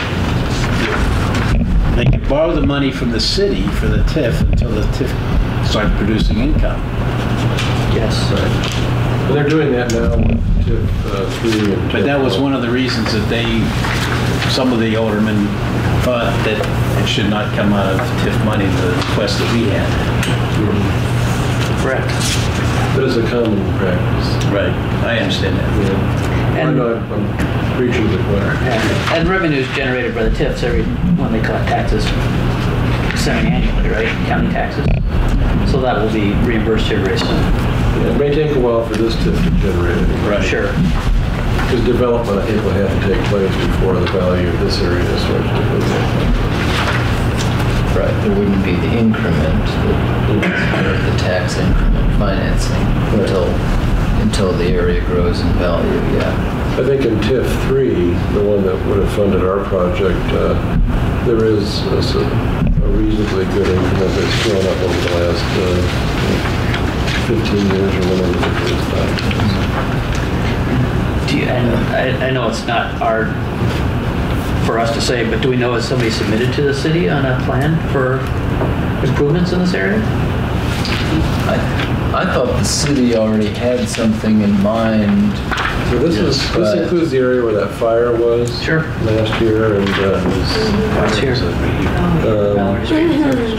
can borrow the money from the city for the TIF until the TIF starts producing income. Yes. But they're doing that now with TIF 3 and TIF. But that was one of the reasons that some of the aldermen thought that it should not come out of TIF money, the request that we had. Correct. But it's a common practice. Right, I understand that. Yeah. And- I'm preaching to the choir. And revenues generated by the TIFs when they collect taxes semi-annually, right? County taxes. So that will be reimbursed here very soon. Yeah, it may take a while for this TIF to generate it. Right. Sure. Because development, I think, will have to take place before the value of this area starts to go down. Right, there wouldn't be the increment, the tax increment financing until the area grows in value, yeah. I think in TIF 3, the one that would have funded our project, there is a reasonably good increment that's grown up over the last 15 years or whatever the first time. And I know it's not for us to say, but do we know if somebody submitted to the city on a plan for improvements in this area? I thought the city already had something in mind. So this includes the area where that fire was last year, and It's here. Mallory Street first.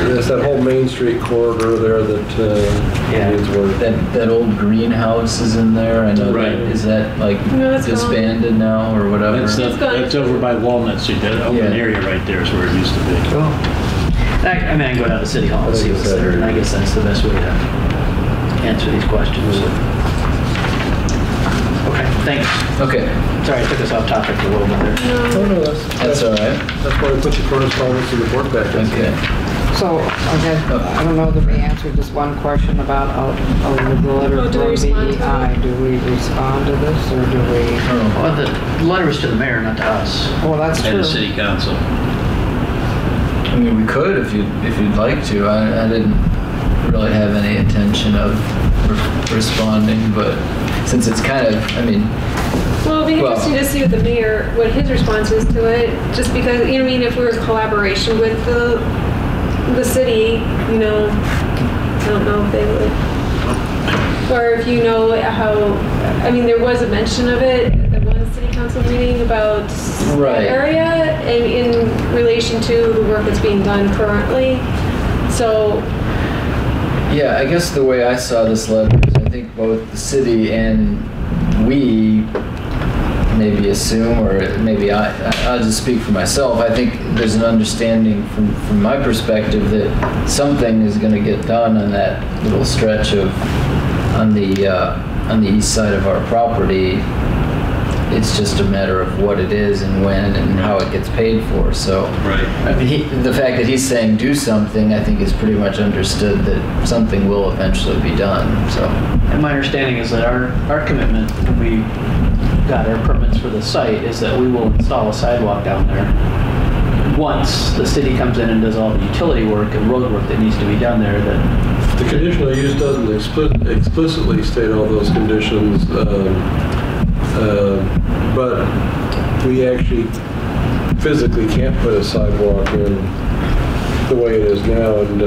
there's that whole Main Street corridor there that needs work. That old greenhouse is in there. I know. Right. Is that like No, it's disbanded now or whatever? That's over by Walnut Street. That open area right there is where it used to be. I mean, I can go down to City Hall and see what's there, and I guess that's the best way to answer these questions. Okay, thanks. Okay. Sorry, I took us off topic a little bit there. Oh, no, That's all right. That's why we put your correspondence in the board back. Okay. So, I don't know that we answered this one question about the letter do we from respond to BEI. it? Do we respond to this, or do we? Well, the letter is to the mayor, not to us. Well, that's And true. the city council. I mean, we could if you'd like to. I didn't really have any intention of responding, but since it's kind of, I mean. Well, it'll be interesting to see what his response is to it, just because, you know, I mean, if we were in collaboration with the city, you know, I don't know if they would. or if you know how, I mean, there was a mention of it at the one city council meeting about Right. that area in relation to the work that's being done currently. So, Yeah, I guess the way I saw this letter is I think both the city and we maybe assume, or maybe I'll just speak for myself, I think there's an understanding from my perspective that something is going to get done on that little stretch of, on the east side of our property. It's just a matter of what it is and when and how it gets paid for. So Right. I mean, the fact that he's saying do something, I think is pretty much understood that something will eventually be done. So, And my understanding is that our commitment when we got our permits for the site is that we will install a sidewalk down there once the city comes in and does all the utility work and road work that needs to be done there. That The conditional use doesn't explicitly state all those conditions, but we actually physically can't put a sidewalk in the way it is now, and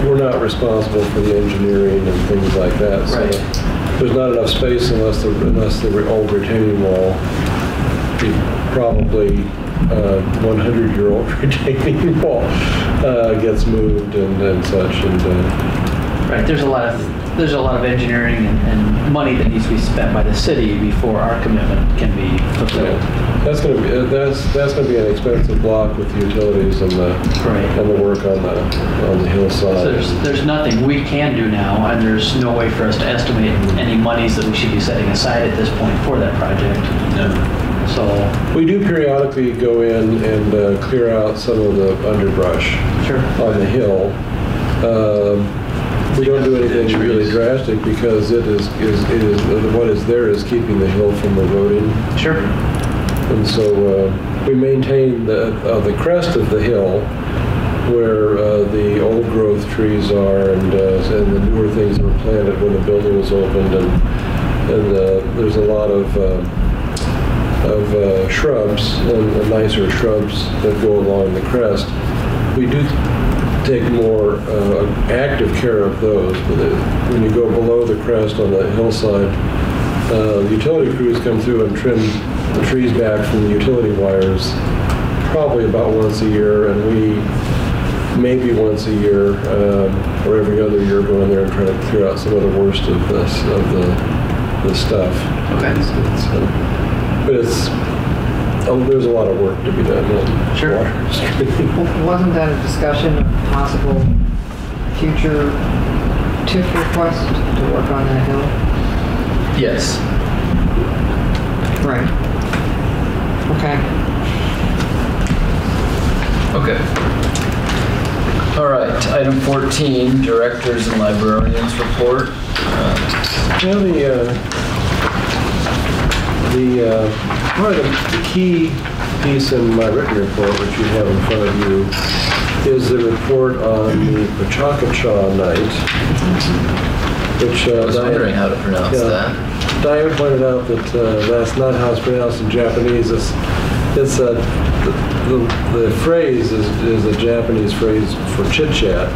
we're not responsible for the engineering and things like that. So Right. there's not enough space unless the old retaining wall, probably 100-year-old retaining wall, gets moved and such. And right, there's a lot of engineering and money that needs to be spent by the city before our commitment can be fulfilled. that's going to be an expensive block with the utilities and the work on the hillside. So there's nothing we can do now, and there's no way for us to estimate any monies that we should be setting aside at this point for that project. So We do periodically go in and clear out some of the underbrush sure. on the hill. We don't do anything really drastic because it is what is there is keeping the hill from eroding. Sure. And so we maintain the crest of the hill where the old growth trees are and the newer things that were planted when the building was opened, and there's a lot of shrubs and nicer shrubs that go along the crest. We do take more active care of those, but when you go below the crest on the hillside, the utility crews come through and trim the trees back from the utility wires probably about once a year, and we maybe once a year or every other year go in there and try to clear out some of the worst of the stuff. Okay. But there's a lot of work to be done. Sure. Wasn't that a discussion of possible future TIF request to work on that hill? yes. Right. Okay. Okay. All right, item 14, Directors and Librarians Report. Probably the key piece in my written report, which you have in front of you, is the report on the Pachacacha night, which I was wondering how to pronounce that. Diane pointed out that that's not how it's pronounced in Japanese. The phrase is a Japanese phrase for chit-chat.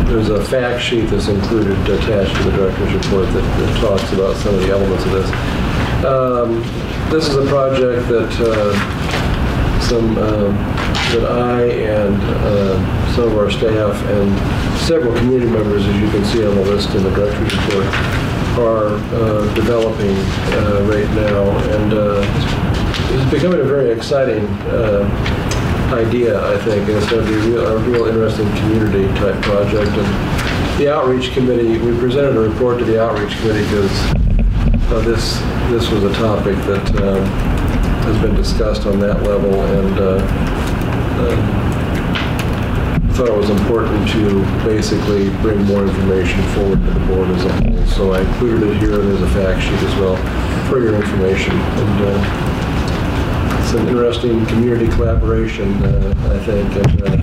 There's a fact sheet that's included attached to the director's report that talks about some of the elements of this. This is a project that that I and some of our staff and several community members, as you can see on the list in the director's report, are developing right now, and it's becoming a very exciting idea, I think, and it's going to be a real interesting community type project. And the outreach committee, we presented a report to the outreach committee because this was a topic that has been discussed on that level, and thought it was important to basically bring more information forward to the board as a whole. So I included it here, and there's a fact sheet as well for your information. And it's an interesting community collaboration, I think, and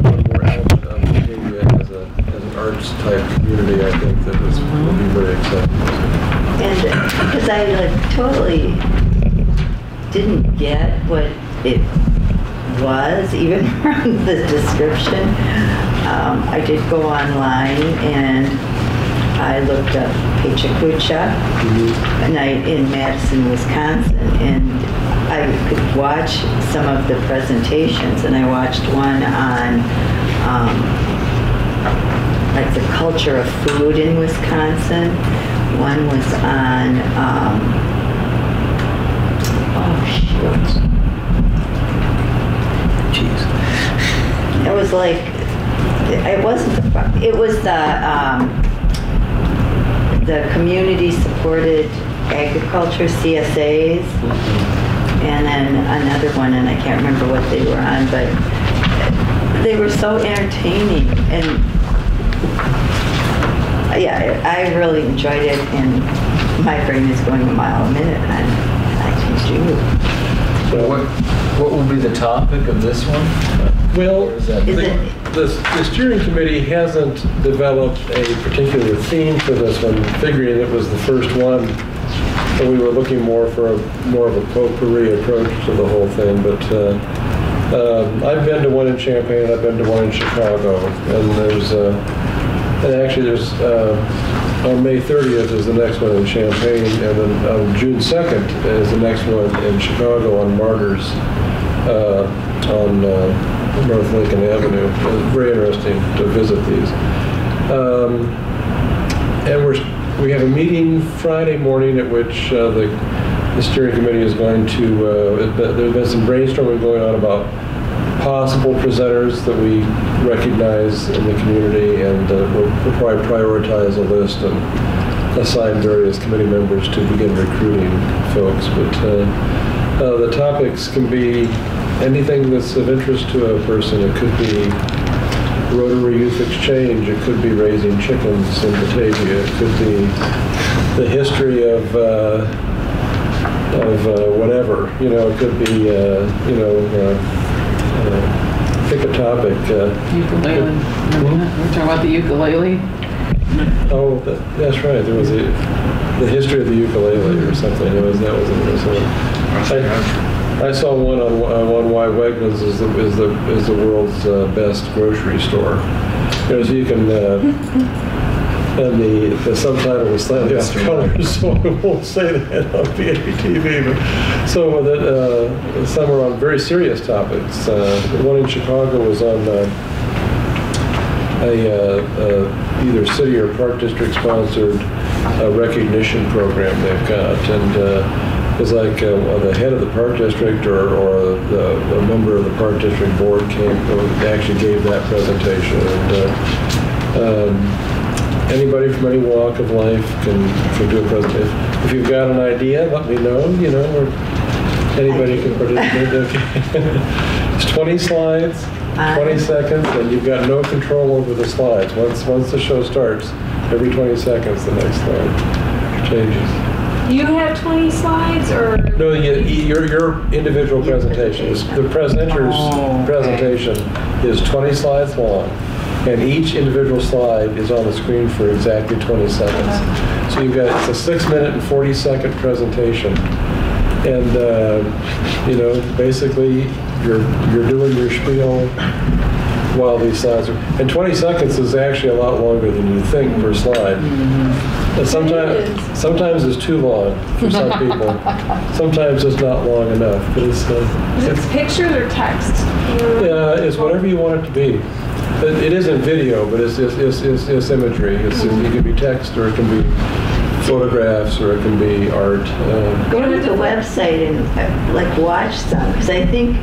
one more element of Batavia as an arts type community, I think, that will be very exciting. And because I totally didn't get what it was, even from the description, I did go online and I looked up Pechacucha night in Madison, Wisconsin, and I could watch some of the presentations, and I watched one on like the culture of food in Wisconsin. One was on, oh shoot. Jeez. It was like, it wasn't, it was the community supported agriculture, CSAs, and then another one, and I can't remember what they were on, but they were so entertaining, and yeah, I really enjoyed it, and my brain is going a mile a minute, and I can do. So what will be the topic of this one? Well, that the steering committee hasn't developed a particular theme for this one, figuring it was the first one, so we were looking more for more of a potpourri approach to the whole thing. But I've been to one in Champaign, I've been to one in Chicago, and there's on May 30th is the next one in Champaign, and then on June 2nd is the next one in Chicago on Martyrs on North Lincoln Avenue. It's very interesting to visit these. And we have a meeting Friday morning at which the steering committee is going to, there's been some brainstorming going on about possible presenters that we recognize in the community, and we'll probably prioritize a list and assign various committee members to begin recruiting folks. But the topics can be anything that's of interest to a person. It could be Rotary Youth Exchange, it could be raising chickens in Batavia, it could be the history of whatever, it could be, pick a topic. Ukulele. We're talking about the ukulele. Oh, that's right. There was the history of the ukulele or something. That was I saw one on why Wegmans is the world's best grocery store. So you can. And the subtitle was slightly off color, so I won't say that on BATV. But so that some are on very serious topics. The one in Chicago was on either city or park district sponsored recognition program they've got, and it was like the head of the park district or a member of the park district board actually gave that presentation. And anybody from any walk of life can do a presentation. If you've got an idea, let me know, or anybody can participate. It's 20 slides, 20 seconds, and you've got no control over the slides. Once the show starts, every 20 seconds, the next slide changes. You have 20 slides, or? No, your individual presentation. The presenter's presentation is 20 slides long. And each individual slide is on the screen for exactly 20 seconds. So it's a 6-minute and 40-second presentation. And, basically you're doing your spiel while these slides are, and 20 seconds is actually a lot longer than you think per slide. And sometimes it's too long for some people. Sometimes it's not long enough. But is it pictures or text? Yeah, it's whatever you want it to be. It isn't video, but it's imagery. It can be text, or it can be photographs, or it can be art. Go to the website and watch some, because I think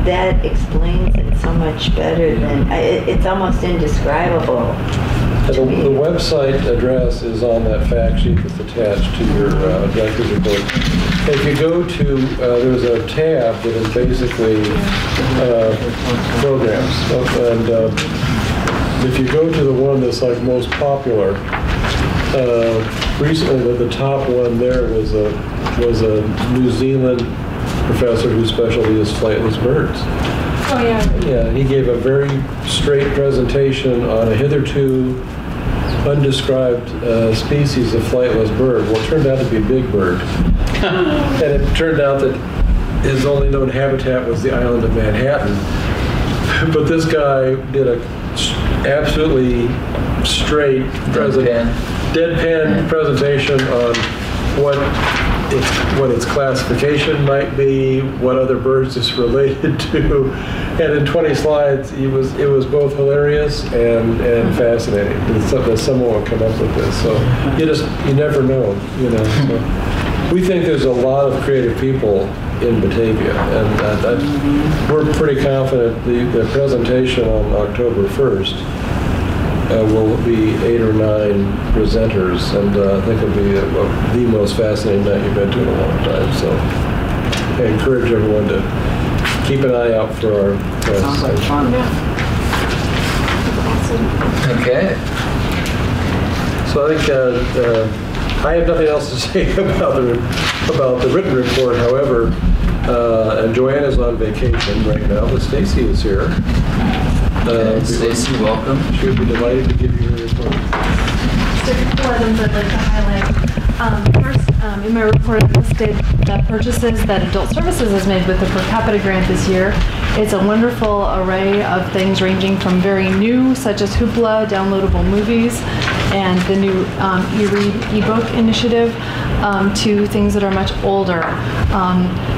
that explains it so much better than it's almost indescribable. The website address is on that fact sheet that's attached to your director's report. If you go to, there's a tab that is basically programs. And if you go to the one that's most popular, recently the top one there was a New Zealand professor whose specialty is flightless birds. Oh, yeah. Yeah, he gave a very straight presentation on a hitherto undescribed species of flightless bird. Well, it turned out to be a big bird. And it turned out that his only known habitat was the island of Manhattan. but this guy did a absolutely straight deadpan presentation on what its classification might be, what other birds it's related to, and in 20 slides, it was both hilarious and fascinating. It's something that someone will come up with this. So you never know, So we think there's a lot of creative people in Batavia, and we're pretty confident the presentation on October 1st. Will be 8 or 9 presenters, and I think it'll be the most fascinating night you've been to in a long time. So I encourage everyone to keep an eye out for our press. Sounds like fun. Okay. So I think I have nothing else to say about the written report. However, and Joanna's on vacation right now, but Stacy is here. Stacy, welcome. She would be delighted to give you her report. Just a couple items I'd like to highlight. First, in my report, I listed the purchases that Adult Services has made with the per capita grant this year. It's a wonderful array of things ranging from very new, such as Hoopla, downloadable movies, and the new e-read ebook initiative, to things that are much older,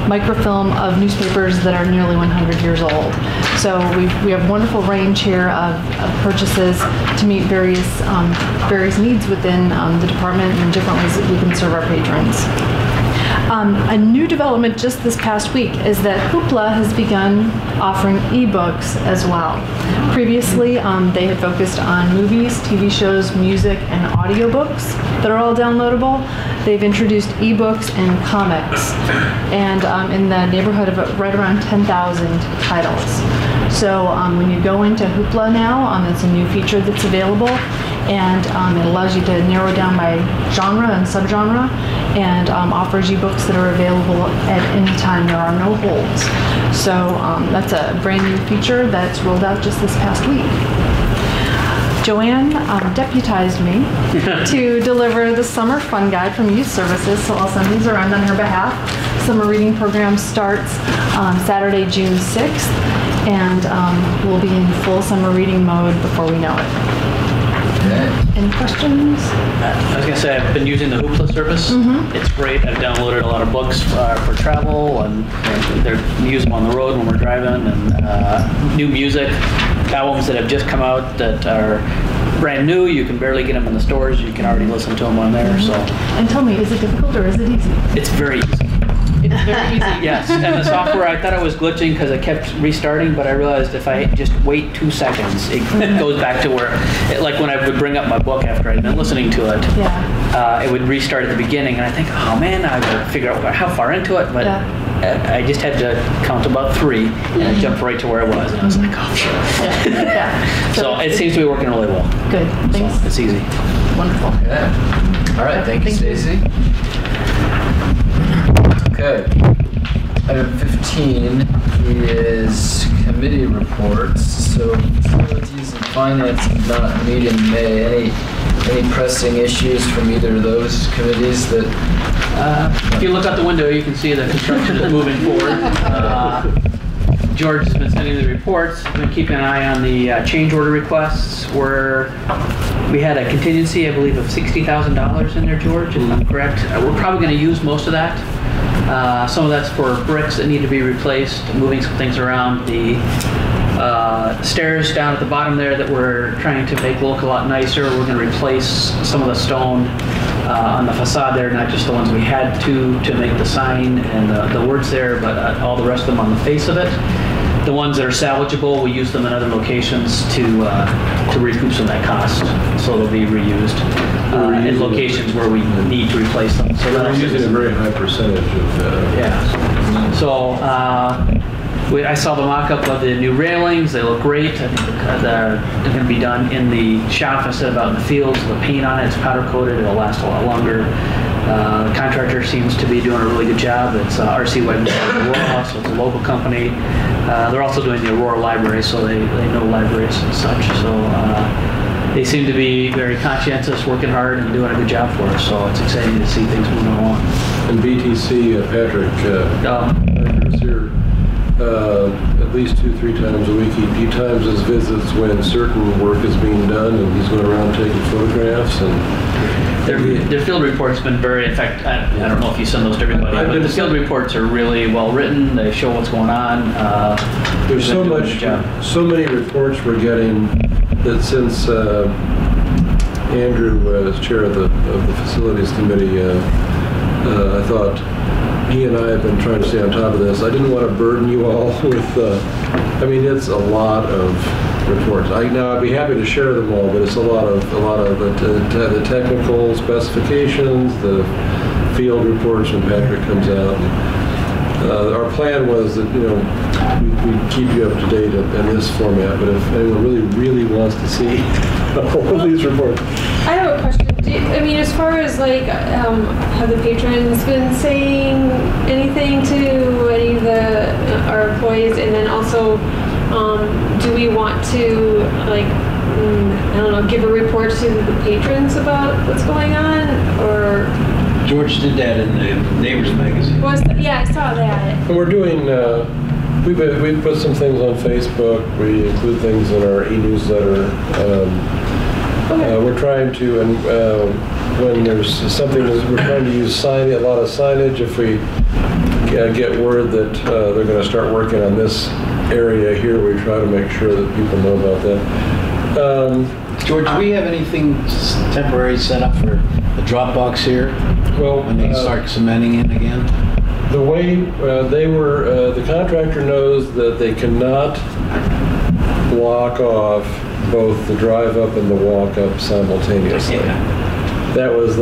microfilm of newspapers that are nearly 100 years old. So we have wonderful range here of purchases to meet various needs within the department and different ways that we can serve our patrons. A new development just this past week is that Hoopla has begun offering ebooks as well. Previously, they had focused on movies, TV shows, music, and audiobooks that are all downloadable. They've introduced ebooks and comics, and in the neighborhood of right around 10,000 titles. So when you go into Hoopla now, it's a new feature that's available, and it allows you to narrow down by genre and subgenre, and offers you books that are available at any time. There are no holds. So that's a brand new feature that's rolled out just this past week. Joanne deputized me to deliver the Summer Fun Guide from Youth Services, so I'll send these around on her behalf. Summer reading program starts Saturday, June 6th, and we'll be in full summer reading mode before we know it. Any questions? I was going to say, I've been using the Hoopla service. It's great. I've downloaded a lot of books for travel, and we use them on the road when we're driving, and new music, albums that have just come out that are brand new. You can barely get them in the stores. You can already listen to them on there. So. And tell me, is it difficult or is it easy? It's very easy. It's very easy. Yes, and the software, I thought it was glitching because I kept restarting, but I realized if I just wait 2 seconds, it goes back to where, like when I would bring up my book after I'd been listening to it, it would restart at the beginning, and I think, oh man, I gotta figure out how far into it, but I just had to count about 3, and I jumped right to where I was, and I was like, oh, shit. So it seems to be working really well. Good, thanks. So it's easy. Wonderful. Okay. All right, thank you, Stacy. Okay. Item 15 is committee reports. So facilities and finance did not meet in May. Any pressing issues from either of those committees that? If you look out the window, you can see the construction is moving forward. George has been sending the reports. I've been keeping an eye on the change order requests, where we had a contingency, I believe, of $60,000 in there, George, if I'm correct. We're probably going to use most of that. Some of that's for bricks that need to be replaced, moving some things around. The stairs down at the bottom there that we're trying to make look a lot nicer. We're going to replace some of the stone on the facade there, not just the ones we had to make the sign and the words there, but all the rest of them on the face of it. The ones that are salvageable, we use them in other locations to recoup some of that cost, so they'll be reused in locations where we need to replace them. So we're using a very high percentage of that. Yeah. So I saw the mock-up of the new railings. They look great. I think they're going to be done in the shop instead of out in the fields. The paint on it is powder coated. It'll last a lot longer. The contractor seems to be doing a really good job. It's RC Wagner Aurora, so it's a local company. They're also doing the Aurora Library, so they know libraries and such. So they seem to be very conscientious, working hard, and doing a good job for us. So it's exciting to see things moving along. And BTC, Patrick is here. at least 2-3 times a week. He times his visits when certain work is being done, and he's going around taking photographs. And their field report's been very, in fact, I don't know if you send those to everybody, but the field reports are really well written. They show what's going on. There's so many reports we're getting that since Andrew was chair of the facilities committee, I thought he and I have been trying to stay on top of this. I didn't want to burden you all with, I mean, it's a lot of reports. I'd be happy to share them all, but it's a lot of the technical specifications, the field reports when Patrick comes out. Our plan was that, we'd keep you up to date in this format, but if anyone really wants to see all of these reports. I have a question. As far as have the patrons been saying anything to any of our employees, and then also, do we want to give a report to the patrons about what's going on, or? George did that in the Neighbors magazine. Yeah, I saw that. And we're doing, we put some things on Facebook. We include things in our e-newsletter. We're trying to, when there's something, we're trying to use a lot of signage. If we get word that they're going to start working on this area here, we try to make sure that people know about that. George, do we have anything temporary set up for the drop box here? Well, when they start cementing in again? The way the contractor knows that they cannot block off both the drive up and the walk up simultaneously. Yeah. That was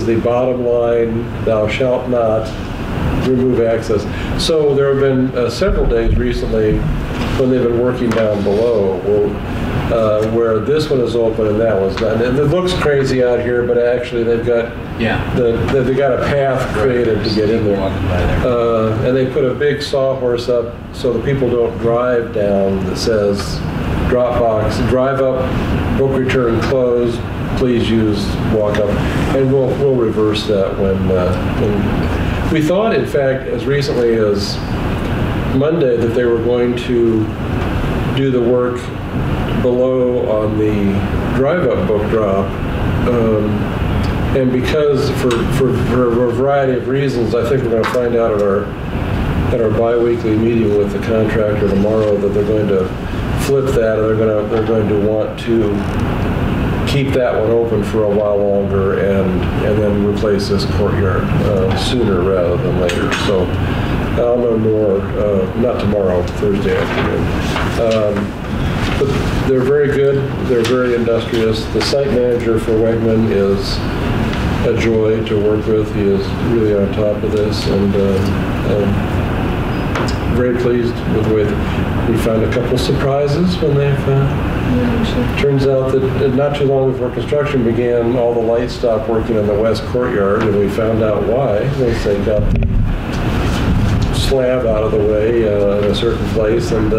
the bottom line. Thou shalt not remove access. So there have been several days recently when they've been working down below where this one is open and that one's not. And it looks crazy out here, but actually they've got they've got a path created to get in there. And they put a big sawhorse up so the people don't drive down that says Dropbox, drive up, book return closed, please use walk up. And we'll reverse that when we thought, in fact, as recently as Monday, that they were going to do the work below on the drive-up book drop, and because for a variety of reasons, I think we're going to find out at our bi-weekly meeting with the contractor tomorrow that they're going to flip that, and they're going to want to keep that one open for a while longer and then replace this courtyard sooner rather than later. So I'll know more, not tomorrow, Thursday afternoon. But they're very good. They're very industrious. The site manager for Wegman is a joy to work with. He is really on top of this, and very pleased with the way that we found a couple surprises when they've turns out that not too long before construction began, all the lights stopped working in the west courtyard, and we found out why. They got the slab out of the way in a certain place, and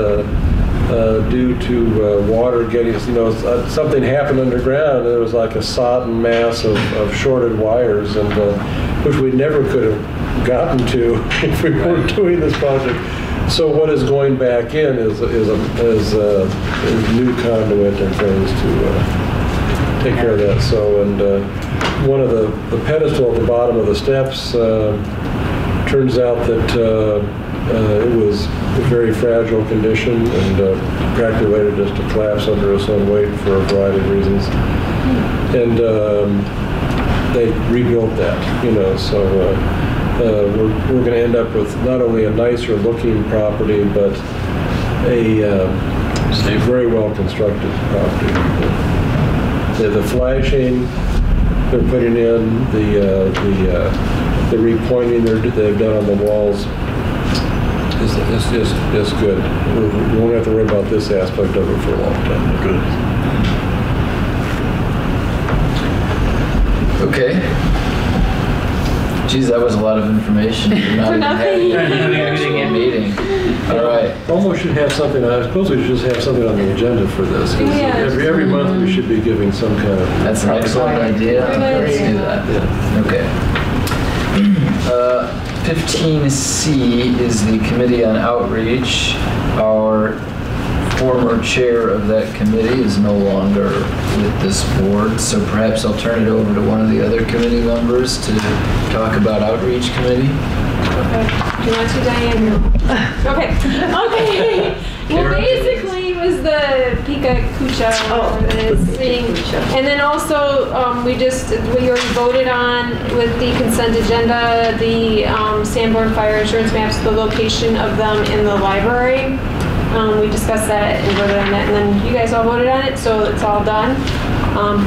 due to water getting, something happened underground. There was like a sodden mass of shorted wires, and which we never could have gotten to if we weren't doing this project. So what is going back in is new conduit and things to take care of that. So, and one of the pedestal at the bottom of the steps turns out that it was a very fragile condition and practically ready just to collapse under its own weight for a variety of reasons. And they rebuilt that, so. We're going to end up with not only a nicer looking property, but a very well constructed property. The flashing they're putting in, the repointing they've done on the walls is good. We won't have to worry about this aspect of it for a long time. Good. Okay. Geez, that was a lot of information. For nothing. Actual meeting. All right. Almost should have something. I suppose we should just have something on the agenda for this. Yeah. Every month we should be giving some kind of. That's an excellent idea. Let's do that. Yeah. Okay. 15C is the Committee on Outreach. Our former chair of that committee is no longer with this board, so perhaps I'll turn it over to one of the other committee members to talk about Outreach Committee. Okay. Do you want to, Diane? Okay. Okay. Well, basically, it was the Pika Kucha thing. And then also, we already voted on with the consent agenda, the Sanborn Fire Insurance maps, the location of them in the library. We discussed that and voted on that, and then you guys all voted on it, so it's all done.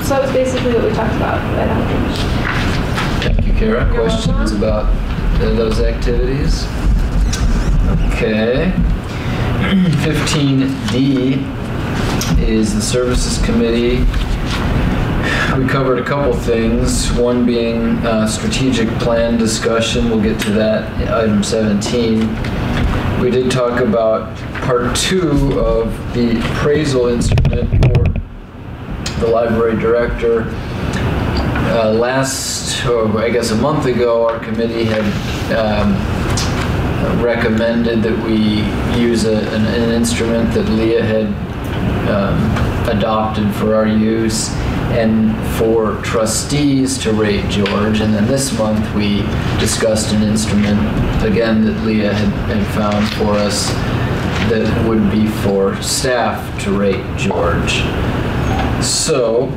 So that was basically what we talked about at Outreach. Thank you, Kara. You're Questions welcome. about those activities? Okay. 15D is the Services Committee. We covered a couple things, one being strategic plan discussion. We'll get to that in item 17. We did talk about part 2 of the appraisal instrument for the library director. I guess a month ago, our committee had recommended that we use an instrument that Leah had adopted for our use and for trustees to rate George. And then this month we discussed an instrument, again, that Leah had found for us that would be for staff to rate George. So,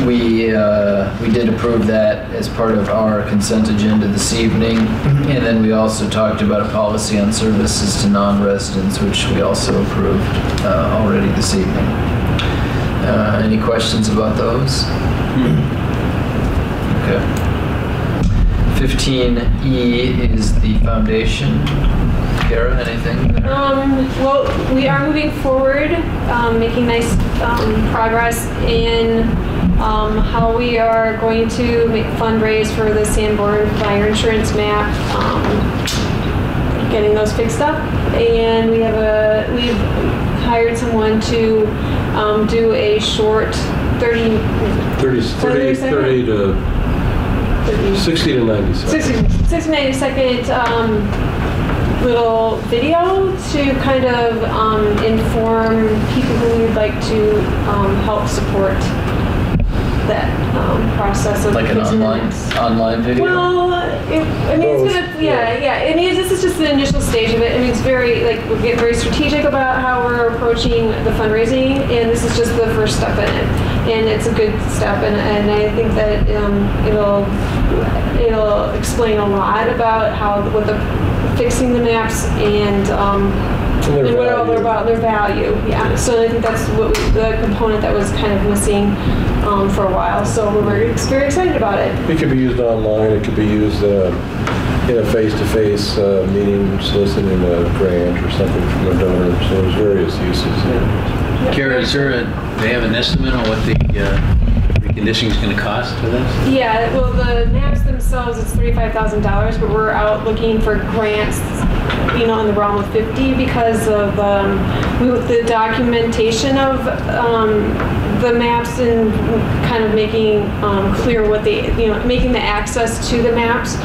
we did approve that as part of our consent agenda this evening, and then we also talked about a policy on services to non-residents, which we also approved already this evening. Any questions about those? Okay. 15E is the foundation. Kara, anything there? Well, we are moving forward, making nice progress in how we are going to fundraise for the Sanborn Fire Insurance map, getting those fixed up, and we've hired someone to do a short 60 to 90 seconds. 60 to 90 second little video to kind of inform people who we'd like to help support that process of Like an fixing the online maps. video? Well, it's gonna, yeah. I mean, this is just the initial stage of it. I mean, it's very, we're getting very strategic about how we're approaching the fundraising, and this is just the first step in it. And it's a good step, and I think that it'll explain a lot about fixing the maps and what all they're about, their value. Yeah. So I think that's the component that was kind of missing for a while. So we're very excited about it. It could be used online. It could be used in a face-to-face meeting, soliciting a grant or something from a donor. So there's various uses. Yeah. Kara, they have an estimate on what the reconditioning is going to cost for this? Yeah, well, the maps themselves, it's $35,000, but we're out looking for grants, in the realm of 50 because of the documentation of the maps and kind of making clear what making the access to the maps.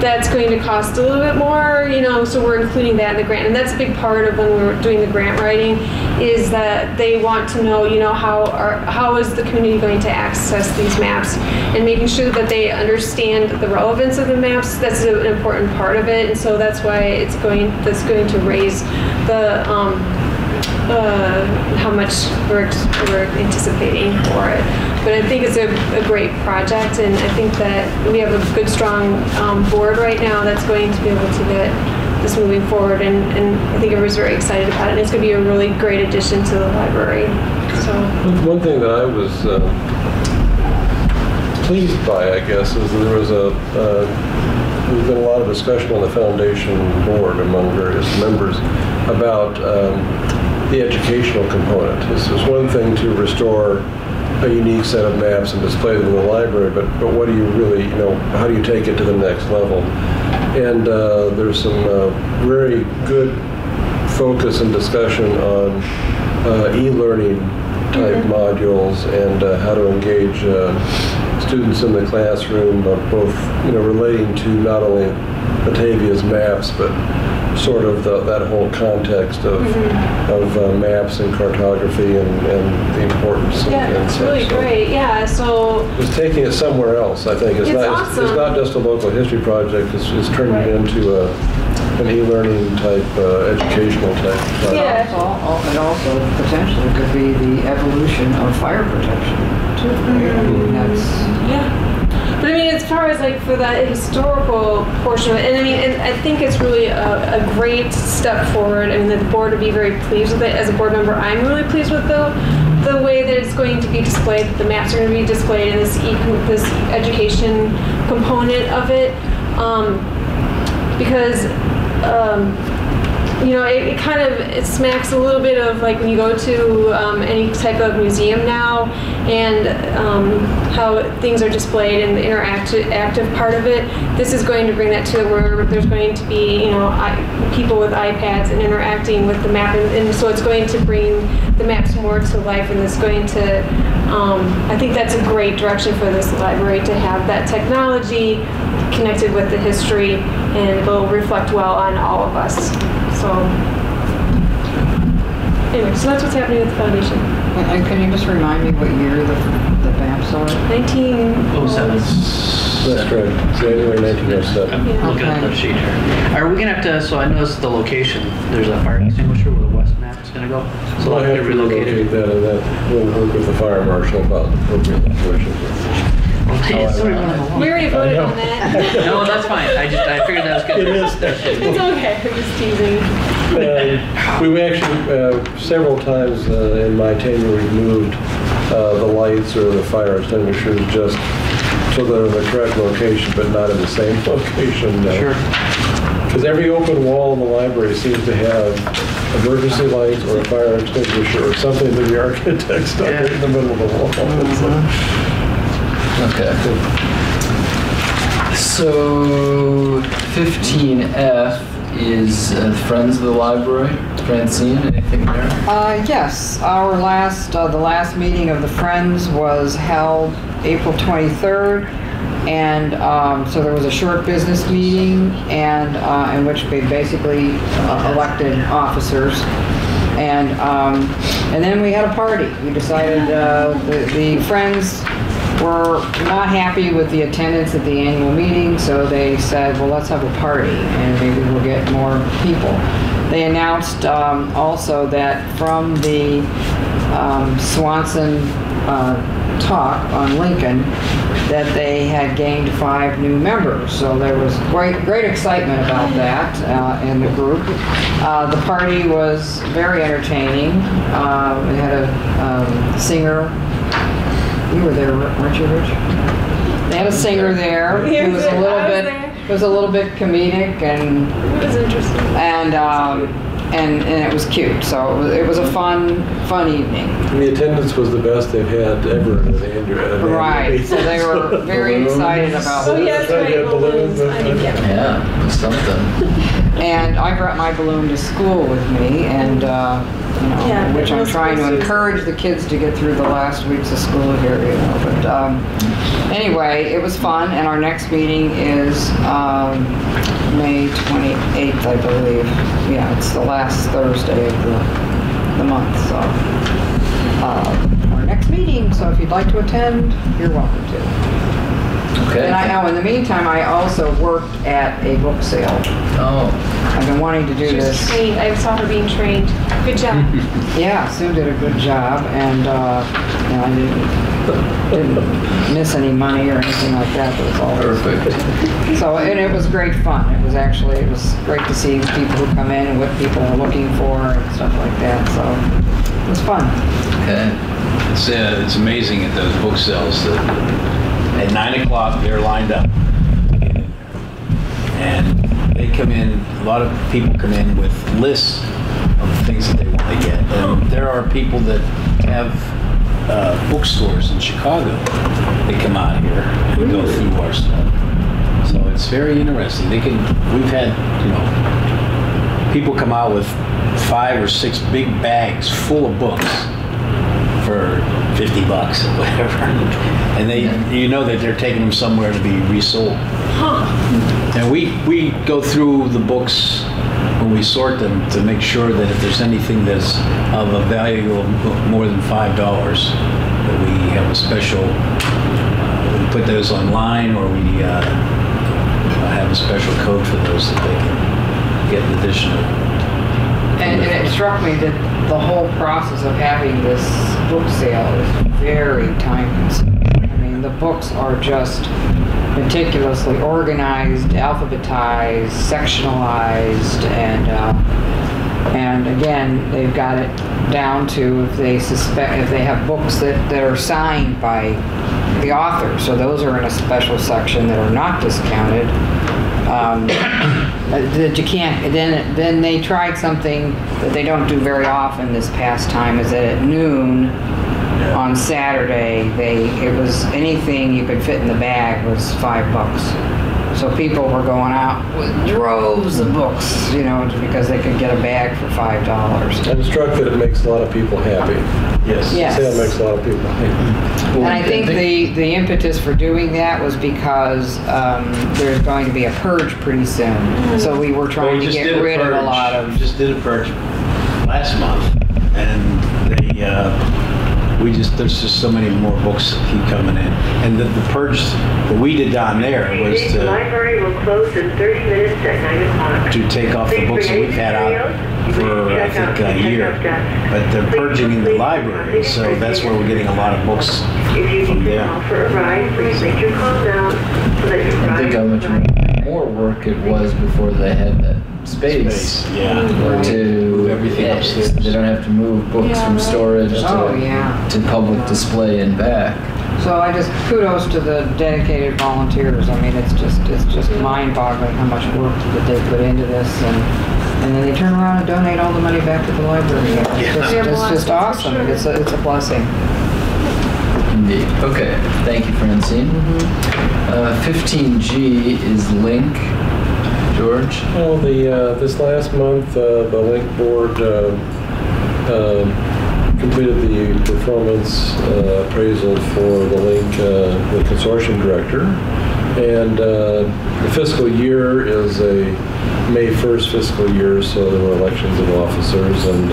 That's going to cost a little bit more, so we're including that in the grant. And that's a big part of when we're doing the grant writing, is that they want to know, how is the community going to access these maps, and making sure that they understand the relevance of the maps. That's an important part of it, and so that's why that's going to raise the how much we're anticipating for it. But I think it's a great project, and I think that we have a good, strong board right now that's going to be able to get this moving forward, and I think everybody's very excited about it, and it's going to be a really great addition to the library. So one thing that I was pleased by, I guess, is that there's been a lot of discussion on the foundation board among various members about the educational component. This is one thing to restore a unique set of maps and display them in the library, but what do you really, how do you take it to the next level? And there's some very good focus and discussion on e-learning type modules and how to engage students in the classroom, both, relating to not only Batavia's maps, but sort of that whole context of maps and cartography and the importance Yeah, and it's such. really So great. Yeah, so it's taking it somewhere else, I think. It's awesome. it's not just a local history project, it's turning it into an e-learning type, educational type. Yeah. It also potentially could be the evolution of fire protection too. Right? I mean, that's yeah. But I mean, as far as like for the historical portion of it, and I think it's really a great step forward. I mean, the board would be very pleased with it. As a board member, I'm really pleased with the way that it's going to be displayed. The maps are going to be displayed in this education component of it, because. It kind of smacks a little bit of like when you go to any type of museum now, and how things are displayed and the interactive part of it. This is going to bring that to where there's going to be people with iPads and interacting with the map, and so it's going to bring the maps more to life, and it's going to. I think that's a great direction for this library to have that technology connected with the history, and it will reflect well on all of us. So, anyway, so that's what's happening with the foundation. And can you just remind me what year the maps are? 07. That's correct. January 1907. Yeah. Looking at Okay. the sheet here. Are we gonna have to, so I noticed the location, there's a fire extinguisher where the west map is gonna go. So So I I'll have get to relocated. relocate that, and that we'll work with the fire marshal about the appropriate location. We already voted on that. No, that's fine. I figured that was good. It is. It's okay. I'm just teasing. We actually, several times in my tenure, we've moved the lights or the fire extinguishers just so they're in the correct location, but not in the same location. Sure. Because every open wall in the library seems to have emergency lights or a fire extinguisher or something that the architect stuck in the middle of the wall. Okay. So 15F is Friends of the Library. Francine, anything there? Yes, the last meeting of the Friends was held April 23rd, and so there was a short business meeting, and in which they basically elected officers, and then we had a party. We decided the Friends were not happy with the attendance at the annual meeting, so they said, well, let's have a party and maybe we'll get more people. They announced also that from the Swanson talk on Lincoln that they had gained 5 new members. So there was great excitement about that in the group. The party was very entertaining. We had a singer. You were there, weren't you, Rich? They had a singer there. It was a little bit comedic, and It was interesting. and it was cute. So it was a fun evening. The attendance was the best they've had ever at an annual Right. meeting. So they were very excited about Oh it. yeah, that's right. Balloons. I didn't get it. Yeah, something. And I brought my balloon to school with me, and Yeah, which I'm that's trying to supposed to. encourage the kids to get through the last weeks of school here, But anyway, it was fun, and our next meeting is May 28th, I believe. Yeah, it's the last Thursday of the month. So our next meeting. So if you'd like to attend, you're welcome to. Okay. And in the meantime, I also worked at a book sale. Oh, I've been wanting to do She was this. trained. I saw her being trained. Good job. Yeah, Sue did a good job, and I didn't miss any money or anything like that. It was all perfect. so, and it was great fun. It was great to see people who come in and what people are looking for and stuff like that. So it was fun. Okay. It's amazing at those book sales that at 9 o'clock they're lined up. And they come in, a lot of people come in with lists of things that they want to get. And there are people that have bookstores in Chicago. They come out here and go through our stuff. So it's very interesting. We've had, people come out with 5 or 6 big bags full of books for $50 or whatever. And you know that they're taking them somewhere to be resold. And we go through the books when we sort them to make sure that if there's anything that's of a value of more than $5, that we have a special, we put those online, or we have a special code for those that they can get additional. And it struck me that the whole process of having this book sale is very time consuming. I mean, the books are just meticulously organized, alphabetized, sectionalized, and again, they've got it down to if they have books that are signed by the author, so those are in a special section that are not discounted. That you can't. Then they tried something that they don't do very often this past time. Is that at noon on Saturday, it was anything you could fit in the bag was $5. So people were going out with droves of books, you know, because they could get a bag for $5. I'm struck that it makes a lot of people happy. Yes. Yes. Sale makes a lot of people happy. And I think the impetus for doing that was because there's going to be a purge pretty soon. So we were trying to get rid of a lot of... We just did a purge last month, and there's just so many more books that keep coming in. And the purge that we did down there was The library will close in 30 minutes at 9 o'clock. to take off the books that we've had out for, I think, a year. But they're purging in the library, so that's where we're getting a lot of books If you from need to there. call for a ride, please make your call now so that your I ride think how much more work it was before they had that space. Yeah. To Move everything upstairs. They don't have to move books Yeah, from right. storage Oh, yeah. to public display and back. So I just kudos to the dedicated volunteers. I mean, it's just mind-boggling how much work that they put into this, and then they turn around and donate all the money back to the library. It's just awesome. It's a blessing. Indeed. Okay. Thank you, Francine. 15G is Link. George? Well, this last month, the Link Board completed the performance appraisal for the Link, the consortium director. And the fiscal year is a May 1st fiscal year, so there were elections of officers. And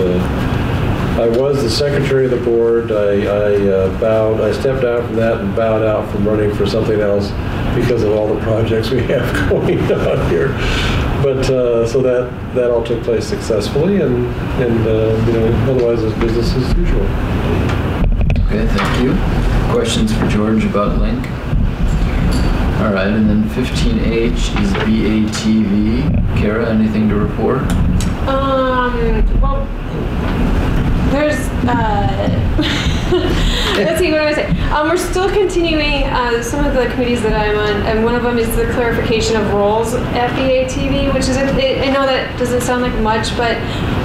I was the secretary of the board. I stepped down from that and bowed out from running for something else because of all the projects we have going on here. But so that all took place successfully, and otherwise it's business as usual. Okay, thank you. Questions for George about Link? All right, and then 15H is BATV. Kara, anything to report? Well, there's, let's see, what do I say? We're still continuing some of the committees that I'm on, and one of them is the clarification of roles at BATV, which is, I know that doesn't sound like much, but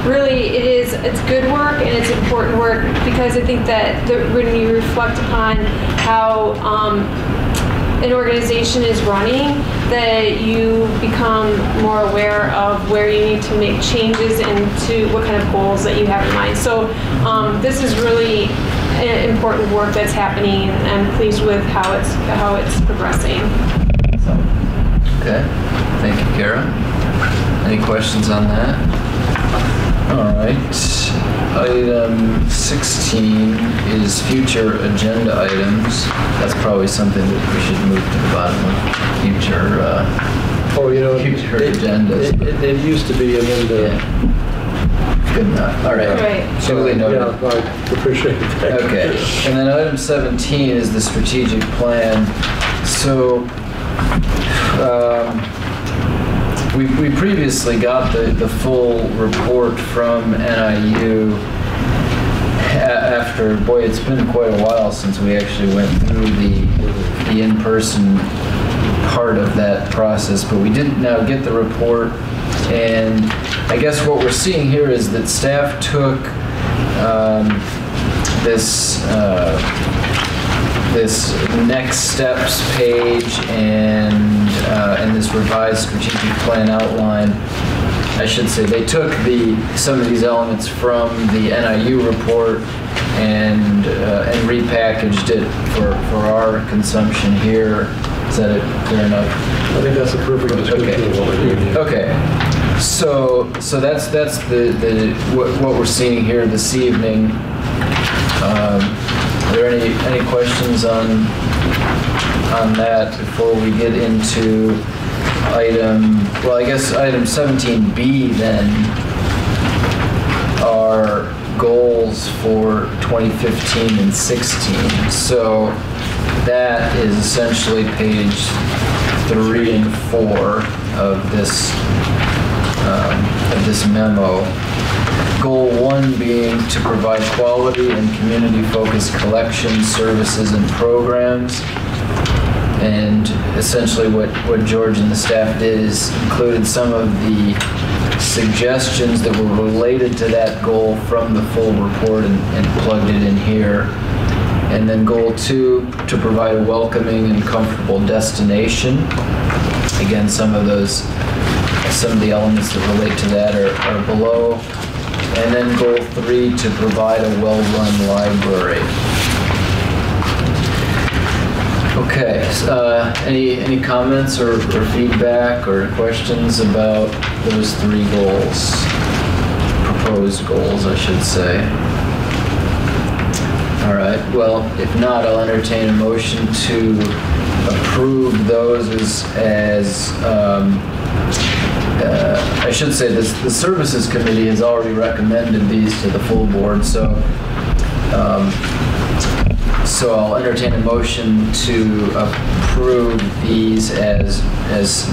really it's good work and it's important work, because I think that when you reflect upon how an organization is running, that you become more aware of where you need to make changes and to what kind of goals that you have in mind. So this is really important work that's happening, and I'm pleased with how it's progressing. Okay, thank you, Kara. Any questions on that? All right. Item 16 is future agenda items. That's probably something that we should move to the bottom of future future agendas. It used to be, and then Yeah. Good enough. All right. Right. Duly noted. yeah, I appreciate that. Okay, and then item 17 is the strategic plan. So, we previously got the full report from NIU after, boy, it's been quite a while since we actually went through the in-person part of that process, but we did now get the report, and I guess what we're seeing here is that staff took this next steps page and this revised strategic plan outline. I should say they took some of these elements from the NIU report and repackaged it for our consumption here. Is that it? Fair enough? I think that's a perfect description of what we're doing. Okay. So that's what we're seeing here this evening. Are there any questions on that before we get into item 17B then are goals for 2015 and 16. So that is essentially page 3 and 4 of this memo. Goal 1 being to provide quality and community-focused collections, services, and programs. And essentially what George and the staff did is included some of the suggestions that were related to that goal from the full report and plugged it in here. And then goal 2, to provide a welcoming and comfortable destination. Again, some of the elements that relate to that are below. And then goal 3, to provide a well-run library. Okay, any comments or feedback or questions about those 3 goals? Proposed goals, I should say. All right, well, if not, I'll entertain a motion to approve those as I should say this, the Services Committee has already recommended these to the full board, so I'll entertain a motion to approve these as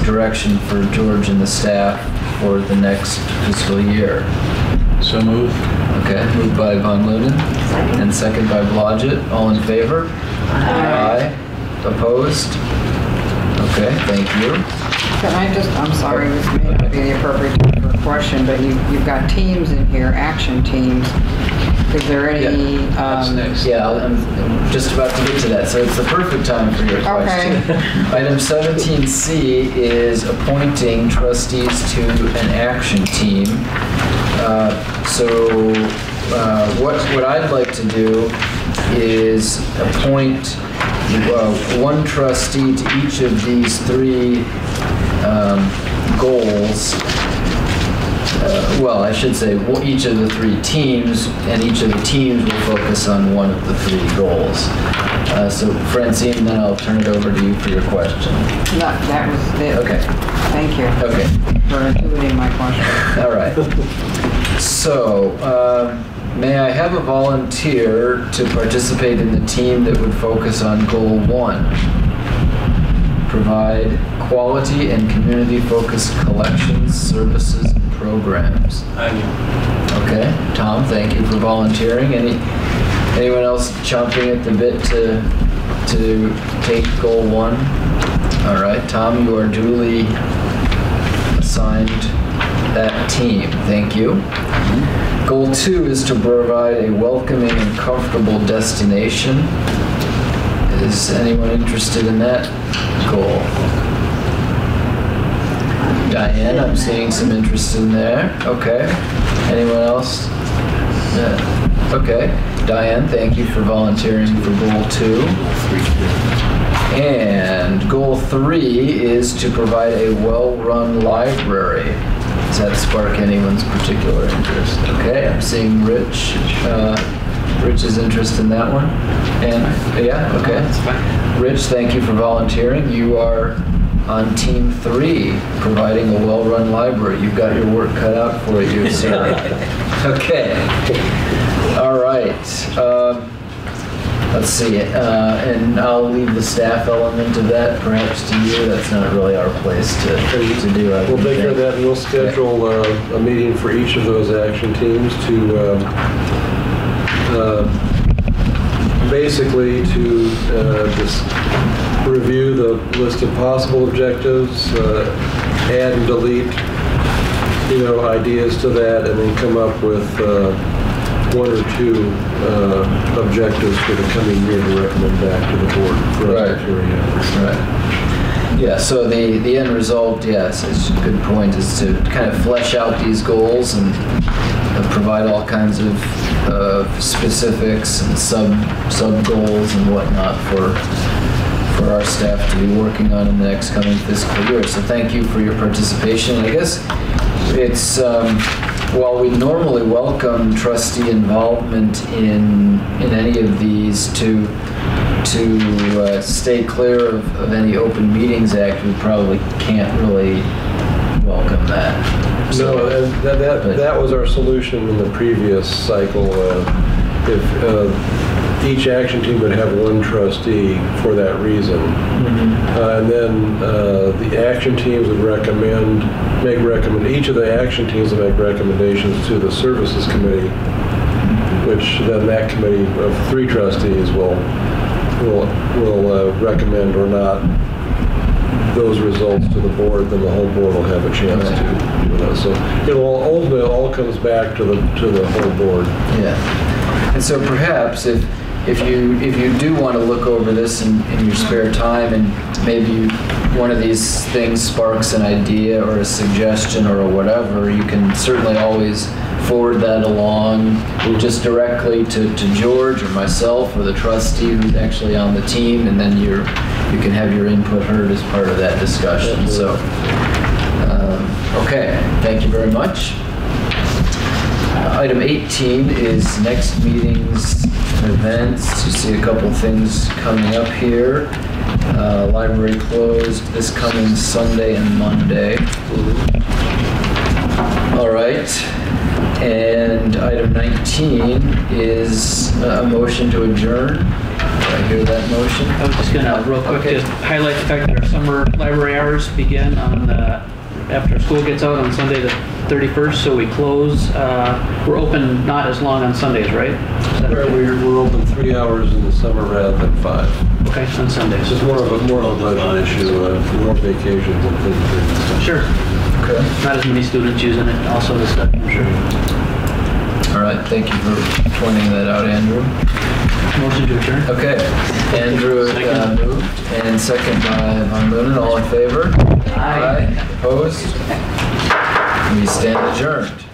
direction for George and the staff for the next fiscal year. So moved. Okay, moved by Von Lunen and second by Blodgett. All in favor? Aye. Opposed? Okay, thank you. Can I just, I'm sorry, this may not be the appropriate time for a question, but you've got teams in here, action teams. Is there any? Yeah, I'm just about to get to that, so it's the perfect time for your question. Okay. Item 17C is appointing trustees to an action team. What I'd like to do is appoint one trustee to each of these 3 goals. Well, I should say each of the 3 teams, and each of the teams will focus on one of the 3 goals. So Francine, then I'll turn it over to you for your question. No, that was it. Okay. Thank you. Okay. For including my question. All right. So, may I have a volunteer to participate in the team that would focus on goal 1? Provide quality and community-focused collections, services, and programs. Okay, Tom, thank you for volunteering. Anyone else chomping at the bit to take goal 1? All right, Tom, you are duly assigned that team. Thank you. Goal 2 is to provide a welcoming and comfortable destination. Is anyone interested in that goal? Diane, I'm seeing some interest in there. Okay. Anyone else? Yeah. Okay. Diane, thank you for volunteering for goal 2. And goal 3 is to provide a well-run library. Does that spark anyone's particular interest? Okay, I'm seeing Rich's interest in that one. And yeah, okay. That's fine. Rich, thank you for volunteering. You are on team 3, providing a well-run library. You've got your work cut out for you, sir. Okay. All right. Let's see. And I'll leave the staff element of that perhaps to you. That's not really our place to do. We'll take care of that, and we'll schedule a meeting for each of those action teams to basically to just review the list of possible objectives, add and delete, ideas to that, and then come up with 1 or 2 objectives for the coming year to recommend back to the board for us to carry out. Right. Yeah, so the end result, yes, it's a good point, is to kind of flesh out these goals and provide all kinds of of specifics and sub goals and whatnot for our staff to be working on in the next coming fiscal year. So thank you for your participation. I guess it's, while we normally welcome trustee involvement in any of these to stay clear of any Open Meetings Act, we probably can't really welcome that. No, and that was our solution in the previous cycle. If each action team would have one trustee for that reason. And then the action teams would each of the action teams would make recommendations to the services committee, which then that committee of 3 trustees will recommend or not those results to the board. Then the whole board will have a chance to do that. So it will ultimately all comes back to the whole board. Yeah. And so perhaps if you do want to look over this in your spare time, and maybe one of these things sparks an idea or a suggestion or whatever, you can certainly always forward that along just directly to George or myself or the trustee who's actually on the team, and then you can have your input heard as part of that discussion. So, okay, thank you very much. Item 18 is next meeting's events. You see a couple things coming up here. Library closed this coming Sunday and Monday. All right. And item 19 is a motion to adjourn. Do I hear that motion? I was just gonna real quick just highlight the fact that our summer library hours begin on after school gets out on Sunday the 31st, so we close. We're open not as long on Sundays, right? We're open 3 hours in the summer rather than 5. Okay, on Sundays. It's more of a budget issue, more vacations and things. Sure. Okay. Not as many students using it also this stuff, I'm sure. All right, thank you for pointing that out, Andrew. Motion to adjourn. Okay, Andrew moved, and second by Von Moonen. All in favor? Aye. Opposed? We stand adjourned.